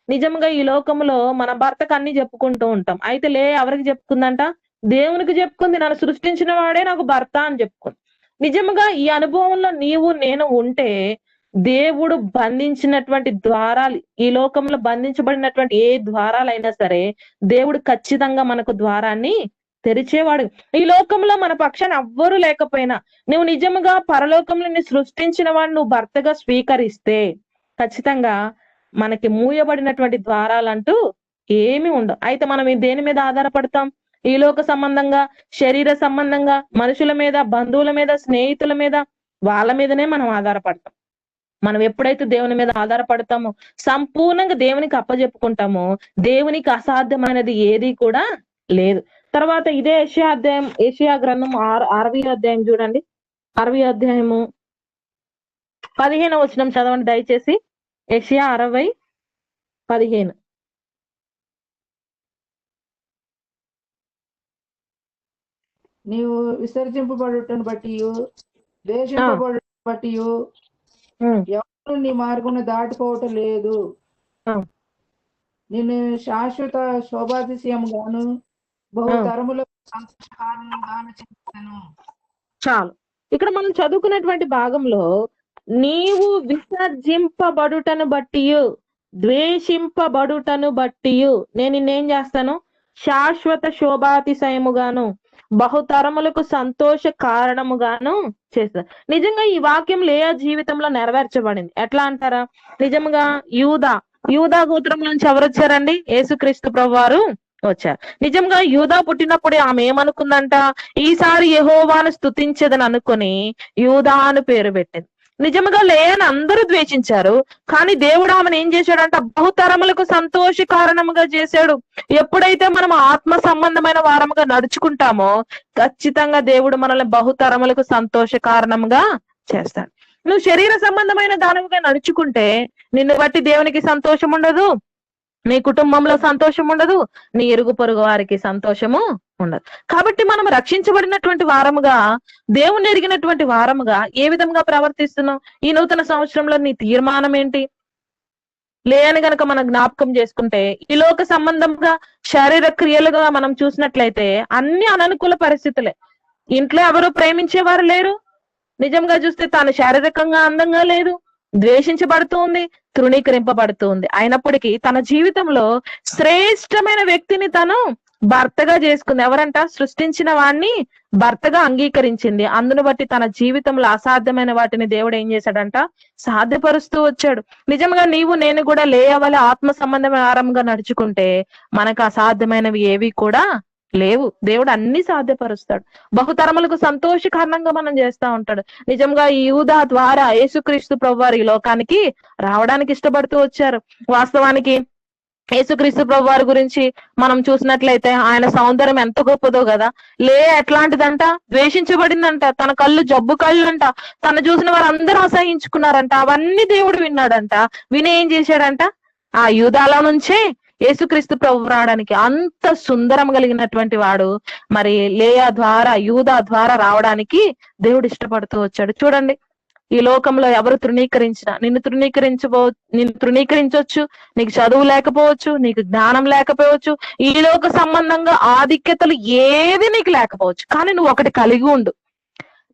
నిజంగా ఈ లోకంలో మన భర్తకు అన్ని చెప్పుకుంటూ ఉంటాం. అయితే ఎవరికి చెప్పుకుందంట? దేవునికి చెప్పుకుంది. నన్ను సృష్టించిన వాడే నాకు భర్త అని చెప్పుకుంది. నిజంగా ఈ అనుభవంలో నీవు నేను ఉంటే దేవుడు బంధించినటువంటి ద్వారాలు, ఈ లోకంలో బంధించబడినటువంటి ఏ ద్వారాలైనా సరే దేవుడు ఖచ్చితంగా మనకు ద్వారాన్ని తెరిచేవాడు. ఈ లోకంలో మన పక్షాన ఎవ్వరూ లేకపోయినా నువ్వు నిజంగా పరలోకంలో ని సృష్టించిన వాడు నువ్వు భర్తగా స్వీకరిస్తే ఖచ్చితంగా మనకి మూయబడినటువంటి ద్వారాలంటూ ఏమి ఉండవు. అయితే మనం దేని మీద ఆధారపడతాం? ఈ లోక సంబంధంగా, శరీర సంబంధంగా, మనుషుల మీద, బంధువుల మీద, స్నేహితుల మీద, వాళ్ళ మీదనే మనం ఆధారపడతాం. మనం ఎప్పుడైతే దేవుని మీద ఆధారపడతామో, సంపూర్ణంగా దేవునికి అప్పజెప్పుకుంటామో, దేవునికి అసాధ్యమైనది ఏది కూడా లేదు. తర్వాత ఇదే యెషయా గ్రంథం 60వ అధ్యాయం చూడండి. 60వ అధ్యాయము 15వ వచనం చదవండి దయచేసి. యెషయా 60:15. నీవు విసర్జింపబడుటను బట్టి, ద్వేషింపబడుటను బట్టి ఎవరు నీ మార్గమును దాటిపోవటం లేదు. నేను శాశ్వత శోభాతిశయముగాను బహుతరములకు సంతోషకారణంగాను చేస్తాను. చాలు. ఇక్కడ మనం చదువుకున్నటువంటి భాగంలో నీవు విసర్జింపబడుటను బట్టి, ద్వేషింపబడుటను బట్టి నేను నిన్నేం చేస్తాను? శాశ్వత శోభాతిశయముగాను బహుతరములకు సంతోష కారణముగాను చేస్తాను. నిజంగా ఈ వాక్యం లేయా జీవితంలో నెరవేర్చబడింది. ఎట్లా అంటారా? నిజంగా యూదా గోత్రం నుంచి ఎవరు వచ్చారండి? యేసుక్రీస్తు ప్రభువారు వచ్చారు. నిజంగా యూదా పుట్టినప్పుడే ఆమె ఏమనుకుందంట? ఈసారి యెహోవాను స్తుతించదని అనుకుని యూదా అని పేరు పెట్టింది. నిజంగా లేయని అందరూ ద్వేషించారు, కానీ దేవుడు ఆమెను ఏం చేశాడంట? బహుతరములకు సంతోష కారణముగా చేశాడు. ఎప్పుడైతే మనం ఆత్మ సంబంధమైన వారముగా నడుచుకుంటామో ఖచ్చితంగా దేవుడు మనల్ని బహుతరములకు సంతోష కారణంగా చేస్తాడు. నువ్వు శరీర సంబంధమైన దానముగా నడుచుకుంటే నిన్ను బట్టి దేవునికి సంతోషం ఉండదు, నీ కుటుంబంలో సంతోషం ఉండదు, నీ ఇరుగు పొరుగు వారికి సంతోషము ఉండదు. కాబట్టి మనం రక్షించబడినటువంటి వారముగా, దేవుణ్ణి ఎరిగినటువంటి వారముగా ఏ విధంగా ప్రవర్తిస్తున్నాం? ఈ నూతన సంవత్సరంలో నీ తీర్మానం ఏంటి? లేని గనక మనం జ్ఞాపకం చేసుకుంటే, ఈ లోక సంబంధంగా శారీరక క్రియలుగా మనం చూసినట్లయితే అన్ని అననుకూల పరిస్థితులే. ఇంట్లో ఎవరు ప్రేమించేవారు లేరు. నిజంగా చూస్తే తాను శారీరకంగా అందంగా లేదు, ద్వేషించబడుతుంది, తృణీకరింపబడుతుంది. అయినప్పటికీ తన జీవితంలో శ్రేష్టమైన వ్యక్తిని తను భర్తగా చేసుకుంది. ఎవరంట? సృష్టించిన వాణ్ణి భర్తగా అంగీకరించింది. అందును బట్టి తన జీవితంలో అసాధ్యమైన వాటిని దేవుడు ఏం చేశాడంట? సాధ్యపరుస్తూ వచ్చాడు. నిజంగా నీవు నేను కూడా లేయవలే ఆత్మ సంబంధమైన ఆరంగా నడుచుకుంటే మనకు అసాధ్యమైనవి ఏవి కూడా లేవు. దేవుడు అన్ని సాధ్యపరుస్తాడు. బహుతరములకు సంతోషకారణంగా మనం చేస్తా ఉంటాడు. నిజంగా ఈ యూదా ద్వారా యేసుక్రీస్తు ప్రభువారు ఈ లోకానికి రావడానికి ఇష్టపడుతూ వచ్చారు. వాస్తవానికి యేసుక్రీస్తు ప్రభువారి గురించి మనం చూసినట్లయితే ఆయన సౌందర్యం ఎంత గొప్పదో కదా. ఎట్లాంటిదంట? ద్వేషించబడిందంట, తన కళ్ళు జబ్బు కళ్ళు అంట, తను చూసిన వారు అందరూ అసహించుకున్నారంట. అవన్నీ దేవుడు విన్నాడంట. విని ఏం చేశాడంట? ఆ యూదాలో నుంచే యేసుక్రీస్తు ప్రభు రావడానికి, అంత సుందరం కలిగినటువంటి వాడు మరి లేయా ద్వారా, యూదా ద్వారా రావడానికి దేవుడు ఇష్టపడుతూ వచ్చాడు. చూడండి, ఈ లోకంలో ఎవరు తృణీకరించినా నిన్ను తృణీకరించవచ్చు. నీకు చదువు లేకపోవచ్చు, నీకు జ్ఞానం లేకపోవచ్చు, ఈ లోక సంబంధంగా ఆధిక్యతలు ఏది నీకు లేకపోవచ్చు. కానీ నువ్వు ఒకటి కలిగి ఉండు.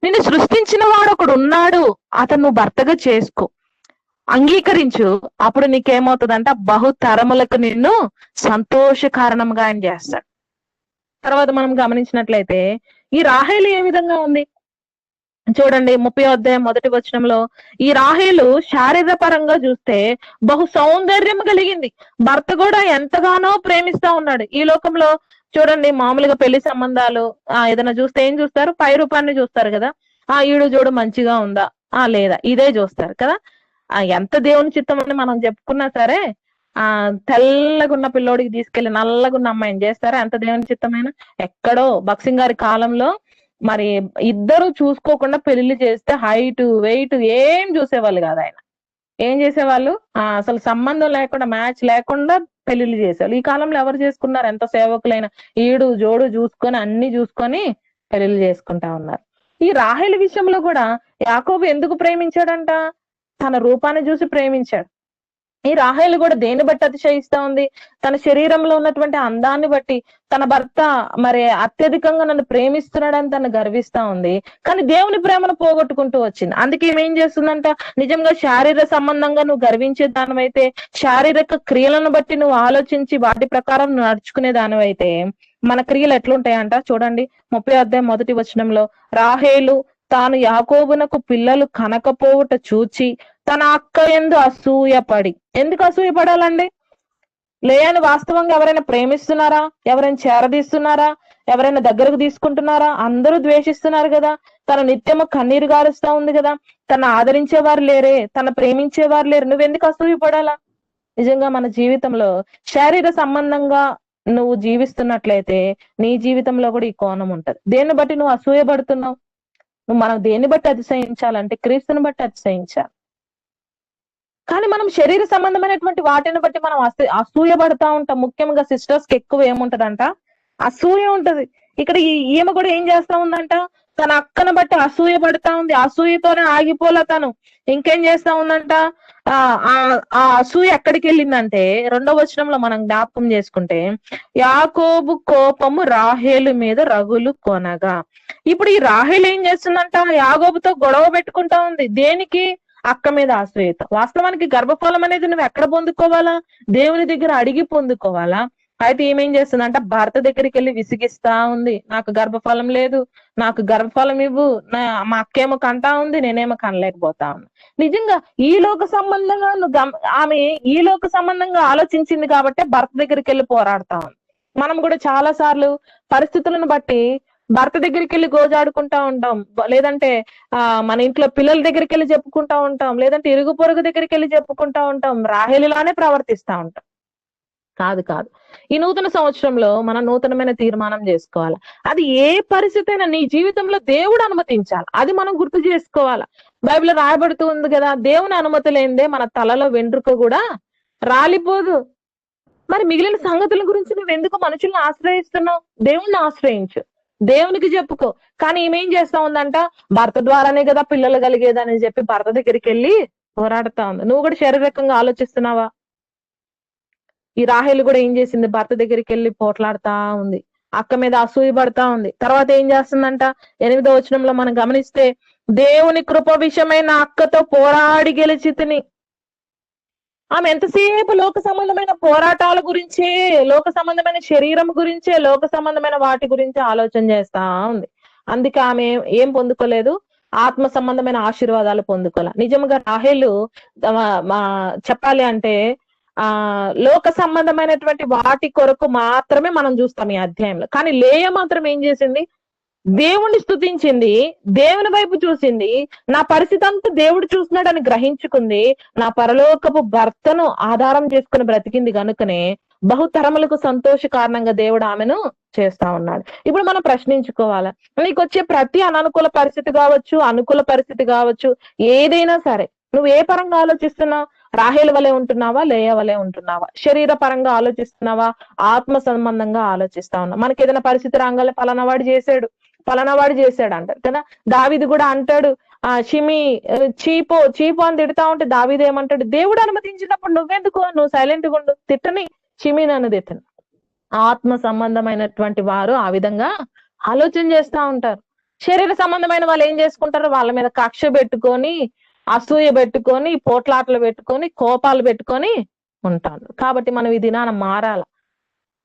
నిన్ను సృష్టించిన వాడు ఒకడు ఉన్నాడు, అతను నువ్వు భర్తగా చేసుకో, అంగీకరించు. అప్పుడు నీకేమవుతుందంట? బహుతరములకు నిన్ను సంతోష కారణంగా ఆయన చేస్తాడు. తర్వాత మనం గమనించినట్లయితే ఈ రాహేలు ఏ విధంగా ఉంది చూడండి. 30వ అధ్యాయం 1వ వచనంలో ఈ రాహేలు శారీరక పరంగా చూస్తే బహు సౌందర్యం కలిగింది. భర్త కూడా ఎంతగానో ప్రేమిస్తా ఉన్నాడు. ఈ లోకంలో చూడండి, మామూలుగా పెళ్లి సంబంధాలు ఏదైనా చూస్తే ఏం చూస్తారు? పై రూపాన్ని చూస్తారు కదా. ఈడు చూడు మంచిగా ఉందా లేదా, ఇదే చూస్తారు కదా. ఎంత దేవుని చిత్తం అని మనం చెప్పుకున్నా సరే, తెల్లగున్న పిల్లోడికి తీసుకెళ్లి నల్లగున్న అమ్మాయిని చేస్తారా? ఎంత దేవుని చిత్తమైన. ఎక్కడో బక్సింగ్ గారి కాలంలో మరి ఇద్దరు చూసుకోకుండా పెళ్లి చేస్తే హైట్ వెయిట్ ఏం చూసేవాళ్ళు కాదు. ఆయన ఏం చేసేవాళ్ళు? అసలు సంబంధం లేకుండా, మ్యాచ్ లేకుండా పెళ్లిళ్ళు చేసేవాళ్ళు. ఈ కాలంలో ఎవరు చేసుకున్నారు? ఎంత సేవకులైన ఈడు జోడు చూసుకొని అన్ని చూసుకొని పెళ్లిళ్ళు చేసుకుంటా ఉన్నారు. ఈ రాహేలు విషయంలో కూడా యాకోబు ఎందుకు ప్రేమించాడంట? తన రూపాన్ని చూసి ప్రేమించాడు. ఈ రాహేలు కూడా దేన్ని బట్టి అతిశయిస్తా ఉంది? తన శరీరంలో ఉన్నటువంటి అందాన్ని బట్టి. తన భర్త మరి అత్యధికంగా నన్ను ప్రేమిస్తున్నాడని తను గర్విస్తా ఉంది. కానీ దేవుని ప్రేమను పోగొట్టుకుంటూ వచ్చింది. అందుకే ఏం చేస్తుందంట? నిజంగా శారీరక సంబంధంగా నువ్వు గర్వించే దానివైతే, శారీరక క్రియలను బట్టి నువ్వు ఆలోచించి వాటి ప్రకారం నువ్వు నడుచుకునే దానివైతే మన క్రియలు ఎట్లుంటాయంట? చూడండి, 30వ అధ్యాయం 1వ వచనంలో రాహేలు తాను యాకోబునకు పిల్లలు కనకపోవుట చూచి తన అక్క యందు అసూయపడి. ఎందుకు అసూయపడాలండి? లేయాని వాస్తవంగా ఎవరైనా ప్రేమిస్తున్నారా? ఎవరైనా చేరదీస్తున్నారా? ఎవరైనా దగ్గరకు తీసుకుంటున్నారా? అందరూ ద్వేషిస్తున్నారు కదా. తను నిత్యము కన్నీరు గారుస్తా ఉంది కదా. తను ఆదరించేవారు లేరే, తను ప్రేమించేవారు లేరు. నువ్వెందుకు అసూయపడాలా? నిజంగా మన జీవితంలో శారీరక సంబంధంగా నువ్వు జీవిస్తున్నట్లయితే నీ జీవితంలో కూడా ఈ కోణం ఉంటది. దేన్ని బట్టి నువ్వు అసూయపడుతున్నావు? మనం దేన్ని బట్టి అతిశయించాలంటే క్రీస్తుని బట్టి అతిశయించాలి. కానీ మనం శరీర సంబంధమైనటువంటి వాటిని బట్టి మనం అసూయపడతా ఉంటాం. ముఖ్యంగా సిస్టర్స్ కి ఎక్కువ ఏముంటదంట? అసూయ ఉంటది. ఇక్కడ ఈమె కూడా ఏం చేస్తా ఉందంట? తన అక్కను బట్టి అసూయ పడతా ఉంది. అసూయతోనే ఆగిపోలే తను. ఇంకేం చేస్తా ఉందంట? ఆ అసూయ ఎక్కడికి వెళ్ళిందంటే 2వ వచనంలో మనం జ్ఞాపకం చేసుకుంటే, యాకోబు కోపము రాహేలు మీద రగులు కొనగా. ఇప్పుడు ఈ రాహేలు ఏం చేస్తుందంట? యాకోబుతో గొడవ పెట్టుకుంటా ఉంది. దేనికి? అక్క మీద అసూయత. వాస్తవానికి గర్భఫలం అనేది నువ్వు ఎక్కడ పొందుకోవాలా? దేవుని దగ్గర అడిగి పొందుకోవాలా. అయితే ఏమేం చేస్తుందంట? భర్త దగ్గరికి వెళ్ళి విసిగిస్తా ఉంది. నాకు గర్భఫలం లేదు, నాకు గర్భఫలం ఇవ్వు, మా అక్కేమో కంటా ఉంది, నేనేమో కనలేకపోతా ఉన్నా. నిజంగా ఈ లోక సంబంధంగా ఆమె ఈ లోక సంబంధంగా ఆలోచించింది కాబట్టి భర్త దగ్గరికి వెళ్ళి పోరాడుతా ఉంది. మనం కూడా చాలా సార్లు పరిస్థితులను బట్టి భర్త దగ్గరికి వెళ్ళి గోజాడుకుంటా ఉంటాం, లేదంటే మన ఇంట్లో పిల్లల దగ్గరికి వెళ్ళి చెప్పుకుంటా ఉంటాం, లేదంటే ఇరుగు పొరుగు దగ్గరికి వెళ్ళి చెప్పుకుంటా ఉంటాం. రాహేలులానే ప్రవర్తిస్తా ఉంటాం. కాదు. ఈ నూతన సంవత్సరంలో మనం నూతనమైన తీర్మానం చేసుకోవాలి. అది ఏ పరిస్థితి అయినా నీ జీవితంలో దేవుడు అనుమతించాలి. అది మనం గుర్తు చేసుకోవాలా. బైబిల్లో రాయబడుతూ ఉంది కదా, దేవుని అనుమతి లేనిదే మన తలలో వెంట్రుక కూడా రాలిపోదు. మరి మిగిలిన సంగతుల గురించి నువ్వు ఎందుకు మనుషుల్ని ఆశ్రయిస్తున్నావు? దేవుణ్ణి ఆశ్రయించు, దేవునికి చెప్పుకో. కానీ ఈమెం చేస్తా ఉందంట, భర్త ద్వారానే కదా పిల్లలు కలిగేదని చెప్పి భర్త దగ్గరికి వెళ్ళి పోరాడుతా ఉంది. నువ్వు కూడా శారీరకంగా ఆలోచిస్తున్నావా? ఈ రాహేలు కూడా ఏం చేసింది, భర్త దగ్గరికి వెళ్ళి పోట్లాడుతా ఉంది, అక్క మీద అసూయ పడతా ఉంది. తర్వాత ఏం చేస్తుందంట, 8వ వచనంలో మనం గమనిస్తే, దేవుని కృప విషయమైన అక్కతో పోరాడి గెలిచి తిని. ఆమె ఎంతసేపు లోక సంబంధమైన పోరాటాల గురించే, లోక సంబంధమైన శరీరం గురించే, లోక సంబంధమైన వాటి గురించి ఆలోచన చేస్తా ఉంది. అందుకే ఆమె ఏం పొందుకోలేదు, ఆత్మ సంబంధమైన ఆశీర్వాదాలు పొందుకోలే. నిజంగా రాహేలు చెప్పాలి అంటే లోక సంబంధమైనటువంటి వాటి కొరకు మాత్రమే మనం చూస్తాం ఈ అధ్యాయంలో. కానీ లేయ మాత్రం ఏం చేసింది, దేవుణ్ణి స్తుతించింది, దేవుని వైపు చూసింది, నా పరిస్థితి అంతా దేవుడు చూస్తున్నాడని గ్రహించుకుంది, నా పరలోకపు భర్తను ఆధారం చేసుకుని బ్రతికింది గనుకనే బహుతరములకు సంతోష కారణంగా దేవుడు ఆమెను చేస్తా ఉన్నాడు. ఇప్పుడు మనం ప్రశ్నించుకోవాలా, నీకు వచ్చే ప్రతి అననుకూల పరిస్థితి కావచ్చు, అనుకూల పరిస్థితి కావచ్చు, ఏదైనా సరే నువ్వు ఏ పరంగా ఆలోచిస్తున్నావు? రాహేల్ వలె ఉంటున్నావా, లేయ వలె ఉంటున్నావా? శరీర పరంగా ఆలోచిస్తున్నావా, ఆత్మ సంబంధంగా ఆలోచిస్తా ఉన్నా? మనకి ఏదైనా పరిస్థితి రాగానే పలానావాడు చేశాడు అంటారు కదా. దావీదు కూడా అంటాడు, షిమి చీపు అని తిడతా ఉంటే దావీదు ఏమంటాడు, దేవుడు అనుమతించినప్పుడు నువ్వెందుకు, నువ్వు సైలెంట్ గా ఉండు, తిట్టని షిమి నన్ను తిట్టను. ఆత్మ సంబంధమైనటువంటి వారు ఆ విధంగా ఆలోచన చేస్తా ఉంటారు. శరీర సంబంధమైన వాళ్ళు ఏం చేసుకుంటారు, వాళ్ళ మీద కక్ష పెట్టుకొని, అసూయ పెట్టుకొని, పోట్లాటలు పెట్టుకొని, కోపాలు పెట్టుకొని ఉంటారు. కాబట్టి మనం ఈ దినాన మారాల,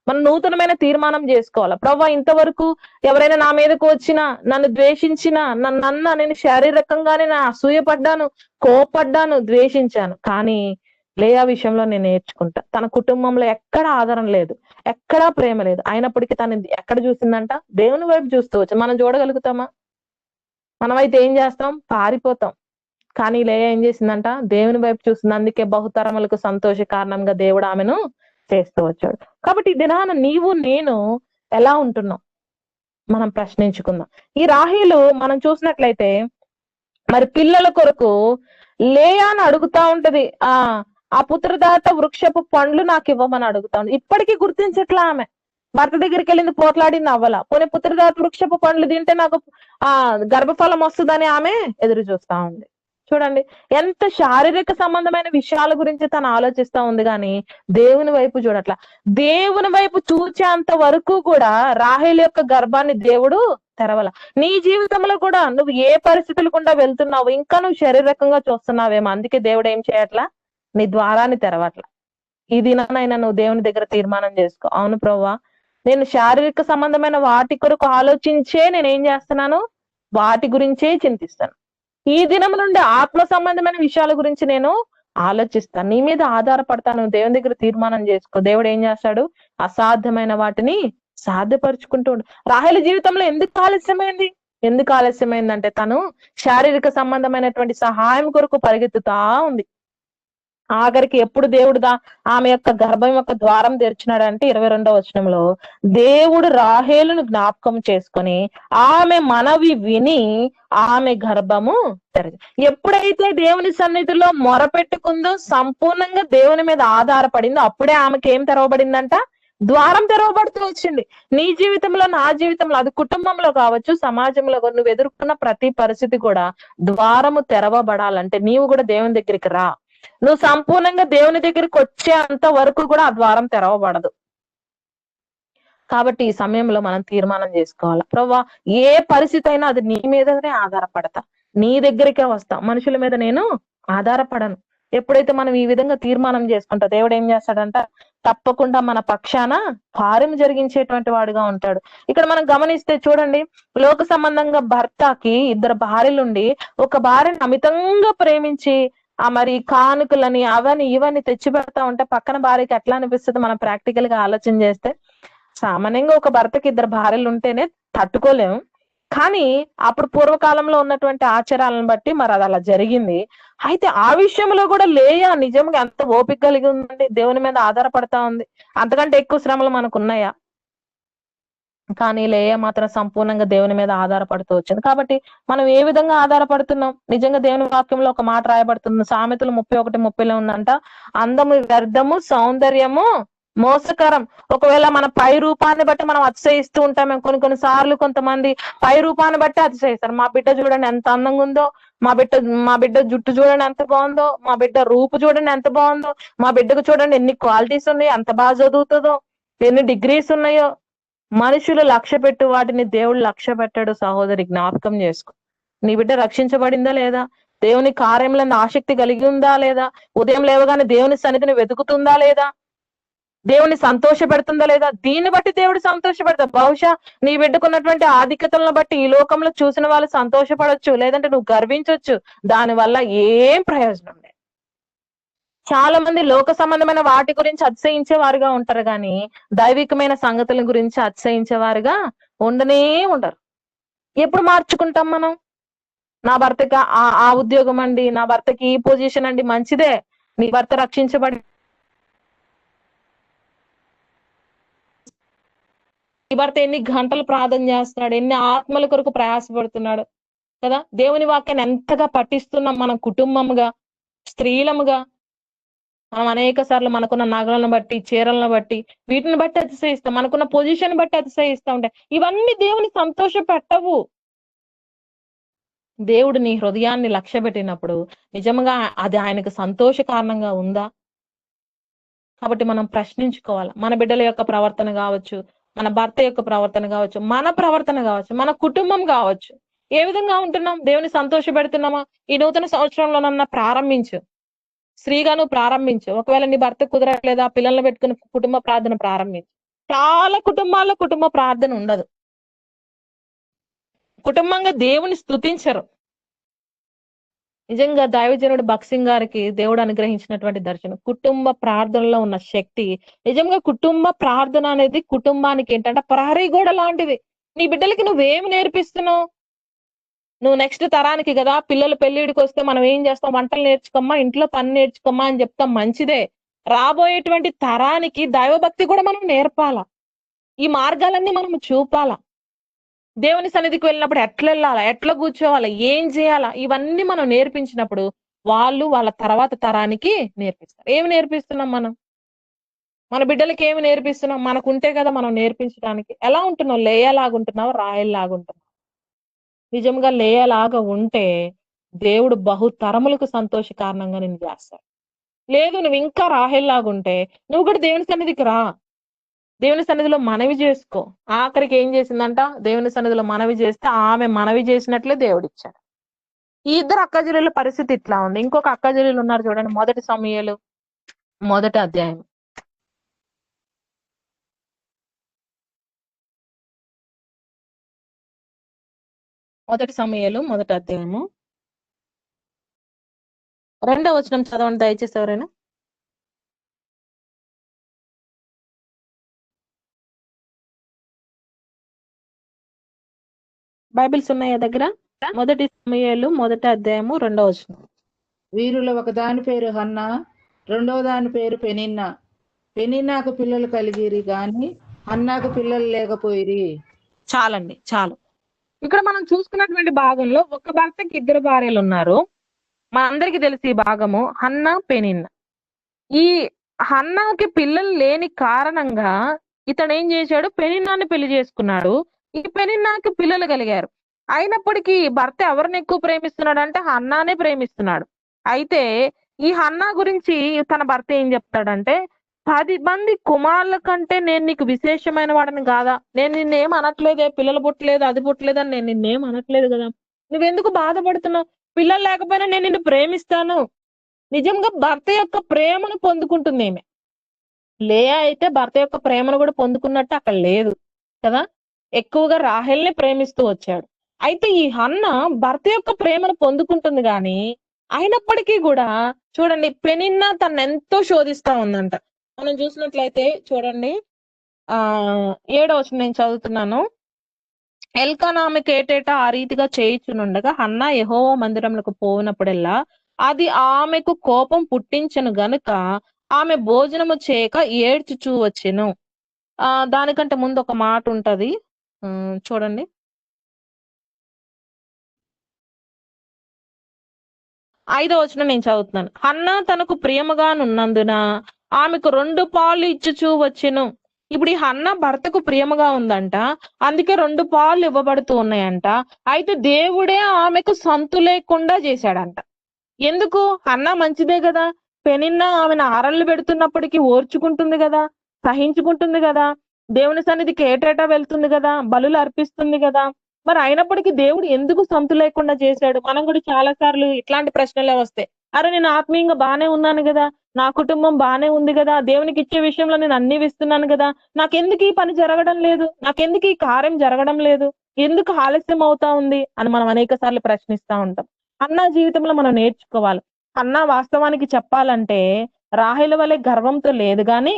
మనం నూతనమైన తీర్మానం చేసుకోవాలి. ప్రభువా, ఇంతవరకు ఎవరైనా నా మీదకు వచ్చినా, నన్ను ద్వేషించినా, నేను శారీరకంగానే అసూయపడ్డాను, కోపడ్డాను, ద్వేషించాను. కానీ లేయా విషయంలో నేను నేర్చుకుంటా, తన కుటుంబంలో ఎక్కడ ఆదరణ లేదు, ఎక్కడా ప్రేమ లేదు, అయినప్పటికీ తను ఎక్కడ చూసిందంట, దేవుని వైపు చూస్తూ వచ్చి. మనం చూడగలుగుతామా? మనమైతే ఏం చేస్తాం, పారిపోతాం. కానీ లేయా ఏం చేసిందంట, దేవుని వైపు చూసింది. అందుకే బహుతరములకు సంతోష కారణంగా దేవుడు ఆమెను చేస్తూ వచ్చాడు. కాబట్టి ఈ దినాన నీవు నేను ఎలా ఉంటున్నాం మనం ప్రశ్నించుకుందాం. ఈ రాహేలు మనం చూసినట్లయితే మరి పిల్లల కొరకు లేయాను అడుగుతా ఉంటది, ఆ పుత్రదాత వృక్షపు పండ్లు నాకు ఇవ్వమని అడుగుతా ఉంది. ఇప్పటికీ గుర్తించట్లా ఆమె. భర్త దగ్గరికి వెళ్ళింది, పోట్లాడింది, అవ్వాల. పోనీ పుత్రదాత వృక్షపు పండ్లు తింటే నాకు గర్భఫలం వస్తుందని ఆమె ఎదురు చూస్తా ఉంది. చూడండి, ఎంత శారీరక సంబంధమైన విషయాల గురించి తను ఆలోచిస్తా ఉంది, కానీ దేవుని వైపు చూడట్లా. దేవుని వైపు చూచేంత వరకు కూడా రాహేలు యొక్క గర్భాన్ని దేవుడు తెరవల. నీ జీవితంలో కూడా నువ్వు ఏ పరిస్థితులు గుండా వెళ్తున్నావు, ఇంకా నువ్వు శారీరకంగా చూస్తున్నావేమో, అందుకే దేవుడు ఏం చేయట్లా, నీ ద్వారాన్ని తెరవట్లా. ఈ దినానైనా నువ్వు దేవుని దగ్గర తీర్మానం చేసుకో, అవును ప్రభువా, నేను శారీరక సంబంధమైన వాటి కొరకు ఆలోచించే నేనేం చేస్తున్నాను, వాటి గురించే చింతిస్తాను. ఈ దినం నుండి ఆత్మ సంబంధమైన విషయాల గురించి నేను ఆలోచిస్తాను, నీ మీద ఆధారపడతాను. దేవుని దగ్గర తీర్మానం చేసుకో. దేవుడు ఏం చేస్తాడు, అసాధ్యమైన వాటిని సాధ్యపరుచుకుంటూ రాహేలు జీవితంలో ఎందుకు ఆలస్యమైందంటే తను శారీరక సంబంధమైనటువంటి సహాయం కొరకు పరిగెత్తుతా ఉంది. ఆఖరికి ఎప్పుడు దేవుడు ఆమె యొక్క గర్భం యొక్క ద్వారం తెరిచినాడంటే 22వ వచనంలో, దేవుడు రాహేలును జ్ఞాపకం చేసుకొని ఆమె మనవి విని ఆమె గర్భము తెరచి. ఎప్పుడైతే దేవుని సన్నిధిలో మొరపెట్టుకుందో, సంపూర్ణంగా దేవుని మీద ఆధారపడిందో, అప్పుడే ఆమెకి ఏం తెరవబడిందంట, ద్వారం తెరవబడుతూ వచ్చింది. నీ జీవితంలో, నా జీవితంలో, అది కుటుంబంలో కావచ్చు, సమాజంలో నువ్వు ఎదుర్కొన్న ప్రతి పరిస్థితి కూడా ద్వారము తెరవబడాలంటే నీవు కూడా దేవుని దగ్గరికి రా. నువ్వు సంపూర్ణంగా దేవుని దగ్గరికి వచ్చేంత వరకు కూడా ఆ ద్వారం తెరవబడదు. కాబట్టి ఈ సమయంలో మనం తీర్మానం చేసుకోవాలి, ప్రభువా, ఏ పరిస్థితి అయినా అది నీ మీదనే ఆధారపడతా, నీ దగ్గరికే వస్తా, మనుషుల మీద నేను ఆధారపడను. ఎప్పుడైతే మనం ఈ విధంగా తీర్మానం చేసుకుంటా, దేవుడు ఏం చేస్తాడంట, తప్పకుండా మన పక్షాన కార్యం జరిగించేటువంటి వాడుగా ఉంటాడు. ఇక్కడ మనం గమనిస్తే చూడండి, లోక సంబంధంగా భర్తకి 2 భార్యలుండి ఒక భార్యను అమితంగా ప్రేమించి మరి కానుకలని అవని ఇవని తెచ్చి పెడతా ఉంటే పక్కన భార్యకి ఎట్లా అనిపిస్తుంది? మనం ప్రాక్టికల్ గా ఆలోచన చేస్తే, సామాన్యంగా ఒక భర్తకి 2 భార్యలు ఉంటేనే తట్టుకోలేము. కానీ అప్పుడు పూర్వకాలంలో ఉన్నటువంటి ఆచారాలను బట్టి మరి అది అలా జరిగింది. అయితే ఆ విషయంలో కూడా లేయా నిజంగా ఎంత ఓపిక కలిగి ఉందండి, దేవుని మీద ఆధారపడతా ఉంది. అంతకంటే ఎక్కువ శ్రమలు మనకు ఉన్నాయా? కానీ లేయా మాత్రం సంపూర్ణంగా దేవుని మీద ఆధారపడుతూ వచ్చింది. కాబట్టి మనం ఏ విధంగా ఆధారపడుతున్నాం? నిజంగా దేవుని వాక్యంలో ఒక మాట రాయబడుతుంది, సామెతలు 31:30లో ఉందంట, అందము వ్యర్థము, సౌందర్యము మోసకరం. ఒకవేళ మన పై రూపాన్ని బట్టి మనం అతిశయిస్తూ ఉంటాం. కొన్ని సార్లు కొంతమంది పై రూపాన్ని బట్టి అతిశయిస్తారు. మా బిడ్డ చూడండి ఎంత అందంగా ఉందో, మా బిడ్డ జుట్టు చూడండి ఎంత బాగుందో, మా బిడ్డ రూపు చూడండి ఎంత బాగుందో, మా బిడ్డకు చూడండి ఎన్ని క్వాలిటీస్ ఉన్నాయో, ఎంత బాగా చదువుతుందో, ఎన్ని డిగ్రీస్ ఉన్నాయో. మనుషులు లక్ష్య పెట్టు వాటిని దేవుడు లక్ష్య పెట్టాడు. సహోదరి, జ్ఞాపకం చేసుకో. నీ బిడ్డ రక్షించబడిందా లేదా? దేవుని కార్యములను ఆసక్తి కలిగి ఉందా లేదా? ఉదయం లేవగానే దేవుని సన్నిధిని వెతుకుతుందా లేదా? దేవుని సంతోష పెడుతుందా లేదా? దీన్ని బట్టి దేవుడు సంతోషపెడతాడు. బహుశా నీ బిడ్డకున్నటువంటి ఆధిక్యతలను బట్టి ఈ లోకంలో చూసిన వాళ్ళు సంతోషపడొచ్చు, లేదంటే నువ్వు గర్వించవచ్చు. దానివల్ల ఏం ప్రయోజనం లేదు. చాలా మంది లోక సంబంధమైన వాటి గురించి అతిశయించే వారుగా ఉంటారు, కానీ దైవికమైన సంగతుల గురించి అతిశయించే వారుగా ఉండనే ఉండరు. ఎప్పుడు మార్చుకుంటాం మనం? నా భర్తకి ఆ ఉద్యోగం అండి, నా భర్తకి ఈ పొజిషన్ అండి, మంచిదే. నీ భర్త రక్షించబడి నీ భర్త ఎన్ని గంటలు ప్రార్థన చేస్తున్నాడు, ఎన్ని ఆత్మల కొరకు ప్రయాసపడుతున్నాడు కదా. దేవుని వాక్యాన్ని ఎంతగా పఠిస్తున్నాం మనం కుటుంబముగా, స్త్రీలముగా. మనం అనేక సార్లు మనకున్న నగలను బట్టి, చీరలను బట్టి, వీటిని బట్టి అతిశయిస్తాం. మనకున్న పొజిషన్ బట్టి అతిశయిస్తా ఉంటాయి. ఇవన్నీ దేవుని సంతోష పెట్టవు. దేవుడు నీ హృదయాన్ని లక్ష్య పెట్టినప్పుడు నిజంగా అది ఆయనకు సంతోష కారణంగా ఉందా? కాబట్టి మనం ప్రశ్నించుకోవాలి. మన బిడ్డల యొక్క ప్రవర్తన కావచ్చు, మన భర్త యొక్క ప్రవర్తన కావచ్చు, మన ప్రవర్తన కావచ్చు, మన కుటుంబం కావచ్చు, ఏ విధంగా ఉంటున్నాం? దేవుని సంతోష పెడుతున్నామా? ఈ నూతన సంవత్సరంలోనన్నా ప్రారంభించు. స్త్రీగా నువ్వు ప్రారంభించు. ఒకవేళ నీ భర్త కుదరట్లేదా, పిల్లల్ని పెట్టుకుని కుటుంబ ప్రార్థన ప్రారంభించు. చాలా కుటుంబాల్లో కుటుంబ ప్రార్థన ఉండదు. కుటుంబంగా దేవుని స్తుతించరు. నిజంగా దైవజనుడు భక్సింగ్ గారికి దేవుడు అనుగ్రహించినటువంటి దర్శనం, కుటుంబ ప్రార్థనలో ఉన్న శక్తి. నిజంగా కుటుంబ ప్రార్థన అనేది కుటుంబానికి ఏంటంటే ప్రహరీ గోడ లాంటిది. నీ బిడ్డలకి నువ్వేమి నేర్పిస్తున్నావు? నువ్వు నెక్స్ట్ తరానికి కదా, పిల్లలు పెళ్లిడికి వస్తే మనం ఏం చేస్తాం? వంటలు నేర్చుకోమ్మా, ఇంట్లో పని నేర్చుకోమ్మా అని చెప్తాం, మంచిదే. రాబోయేటువంటి తరానికి దైవభక్తి కూడా మనం నేర్పాలా. ఈ మార్గాలన్నీ మనం చూపాలా. దేవుని సన్నిధికి వెళ్ళినప్పుడు ఎట్లా వెళ్ళాలా, ఎట్లా కూర్చోవాలా, ఏం చేయాలా, ఇవన్నీ మనం నేర్పించినప్పుడు వాళ్ళు వాళ్ళ తర్వాత తరానికి నేర్పిస్తారు. ఏమి నేర్పిస్తున్నాం మనం? మన బిడ్డలకి ఏమి నేర్పిస్తున్నాం? మనకుంటే కదా మనం నేర్పించడానికి. ఎలా ఉంటున్నావు? లేయలాగుంటున్నావు, రాయల్లాగుంటున్నావు? నిజంగా లేయలాగా ఉంటే దేవుడు బహుతరములకు సంతోష కారణంగా నేను చేస్తాడు. లేదు నువ్వు ఇంకా రాహేల్లాగుంటే నువ్వు కూడా దేవుని సన్నిధికి రా. దేవుని సన్నిధిలో మనవి చేసుకో. ఆఖరికి ఏం చేసిందంట? దేవుని సన్నిధిలో మనవి చేస్తే ఆమె మనవి చేసినట్లే దేవుడు ఇచ్చాడు. ఈ ఇద్దరు అక్కజెల్లెల పరిస్థితి ఇట్లా ఉంది. ఇంకొక అక్కజెల్లెలు ఉన్నారు చూడండి, 1 సమూయేలు 1వ అధ్యాయం. మొదటి సమూయేలు 1వ అధ్యాయము 2వ వచనం చదవండి దయచేసి ఎవరైనా. బైబిల్స్ ఉన్నాయా దగ్గర? 1 సమూయేలు 1వ అధ్యాయము 2వ వచనం. వీరిలో ఒక దాని పేరు హన్నా, రెండవ దాని పేరు పెనిన్నా. పెనిన్నాకు పిల్లలు కలిగిరి గాని హన్నాకు పిల్లలు లేకపోయిరి. చాలండి, చాలు. ఇక్కడ మనం చూసుకున్నటువంటి భాగంలో ఒక భర్తకి 2 భార్యలు ఉన్నారు. మా అందరికి తెలిసి ఈ భాగము హన్నా, పెనిన్నా. ఈ హన్నాకి పిల్లలు లేని కారణంగా ఇతను ఏం చేశాడు? పెనిన్నాని పెళ్లి చేసుకున్నాడు. ఈ పెనిన్నాకి పిల్లలు కలిగారు. అయినప్పటికీ భర్త ఎవరిని ఎక్కువ ప్రేమిస్తున్నాడు అంటే హన్నానే ప్రేమిస్తున్నాడు. అయితే ఈ హన్నా గురించి తన భర్త ఏం చెప్తాడంటే, 10 మంది కుమారుల కంటే నేను నీకు విశేషమైన వాడిని కాదా? నేను నిన్నేం అనట్లేదే, పిల్లలు పుట్టలేదు, అది పుట్టలేదు అని నేను నిన్నేం అనట్లేదు కదా. నువ్వెందుకు బాధపడుతున్నావు? పిల్లలు లేకపోయినా నేను నిన్ను ప్రేమిస్తాను. నిజంగా భర్త యొక్క ప్రేమను పొందుకుంటుంది ఏమే. లేయా అయితే భర్త యొక్క ప్రేమను కూడా పొందుకున్నట్టు అక్కడ లేదు కదా. ఎక్కువగా రాహేల్ని ప్రేమిస్తూ వచ్చాడు. అయితే ఈ హన్నా భర్త యొక్క ప్రేమను పొందుకుంటుంది కానీ అయినప్పటికీ కూడా చూడండి, పెనిన్నా తను ఎంతో శోధిస్తా ఉందంట. మనం చూసినట్లయితే చూడండి, 7వ వచనం నేను చదువుతున్నాను. ఎల్కానా ఆమెకు ఏటేటా ఆ రీతిగా చేయుచునుండగా హన్నా యెహోవా మందిరములకు పోయినప్పుడెల్లా అది ఆమెకు కోపం పుట్టించను గనుక ఆమె భోజనము చేయక ఏడ్చుచూ వచ్చెను. దానికంటే ముందు ఒక మాట ఉంటది, చూడండి. 5వ వచనం నేను చదువుతున్నాను. హన్నా తనకు ప్రియముగానున్నందున ఆమెకు 2 పాలు ఇచ్చుచూ వచ్చెను. ఇప్పుడు ఈ హన్న భర్తకు ప్రియముగా ఉందంట, అందుకే 2 పాలు ఇవ్వబడుతూ ఉన్నాయంట. అయితే దేవుడే ఆమెకు సంతు లేకుండా చేశాడంట. ఎందుకు? హన్నా మంచిదే కదా, పెనిన్నా ఆమెను ఆరళ్ళు పెడుతున్నప్పటికీ ఓర్చుకుంటుంది కదా, సహించుకుంటుంది కదా, దేవుని సన్నిధికి ఏటేటా వెళ్తుంది కదా, బలులు అర్పిస్తుంది కదా. మరి అయినప్పటికీ దేవుడు ఎందుకు సంతు లేకుండా చేశాడు? మనం కూడా చాలా సార్లు ఇట్లాంటి ప్రశ్నలే వస్తాయి. అరే నేను ఆత్మీయంగా బానే ఉన్నాను కదా, నా కుటుంబం బానే ఉంది కదా, దేవునికి ఇచ్చే విషయంలో నేను అన్ని ఇస్తున్నాను కదా, నాకెందుకు ఈ పని జరగడం లేదు, నాకెందుకు ఈ కార్యం జరగడం లేదు, ఎందుకు ఆలస్యం అవుతా ఉంది అని మనం అనేక సార్లు ప్రశ్నిస్తా ఉంటాం. అన్నా జీవితంలో మనం నేర్చుకోవాలి. అన్నా వాస్తవానికి చెప్పాలంటే రాహేలు వలె గర్వంతో లేదు గాని,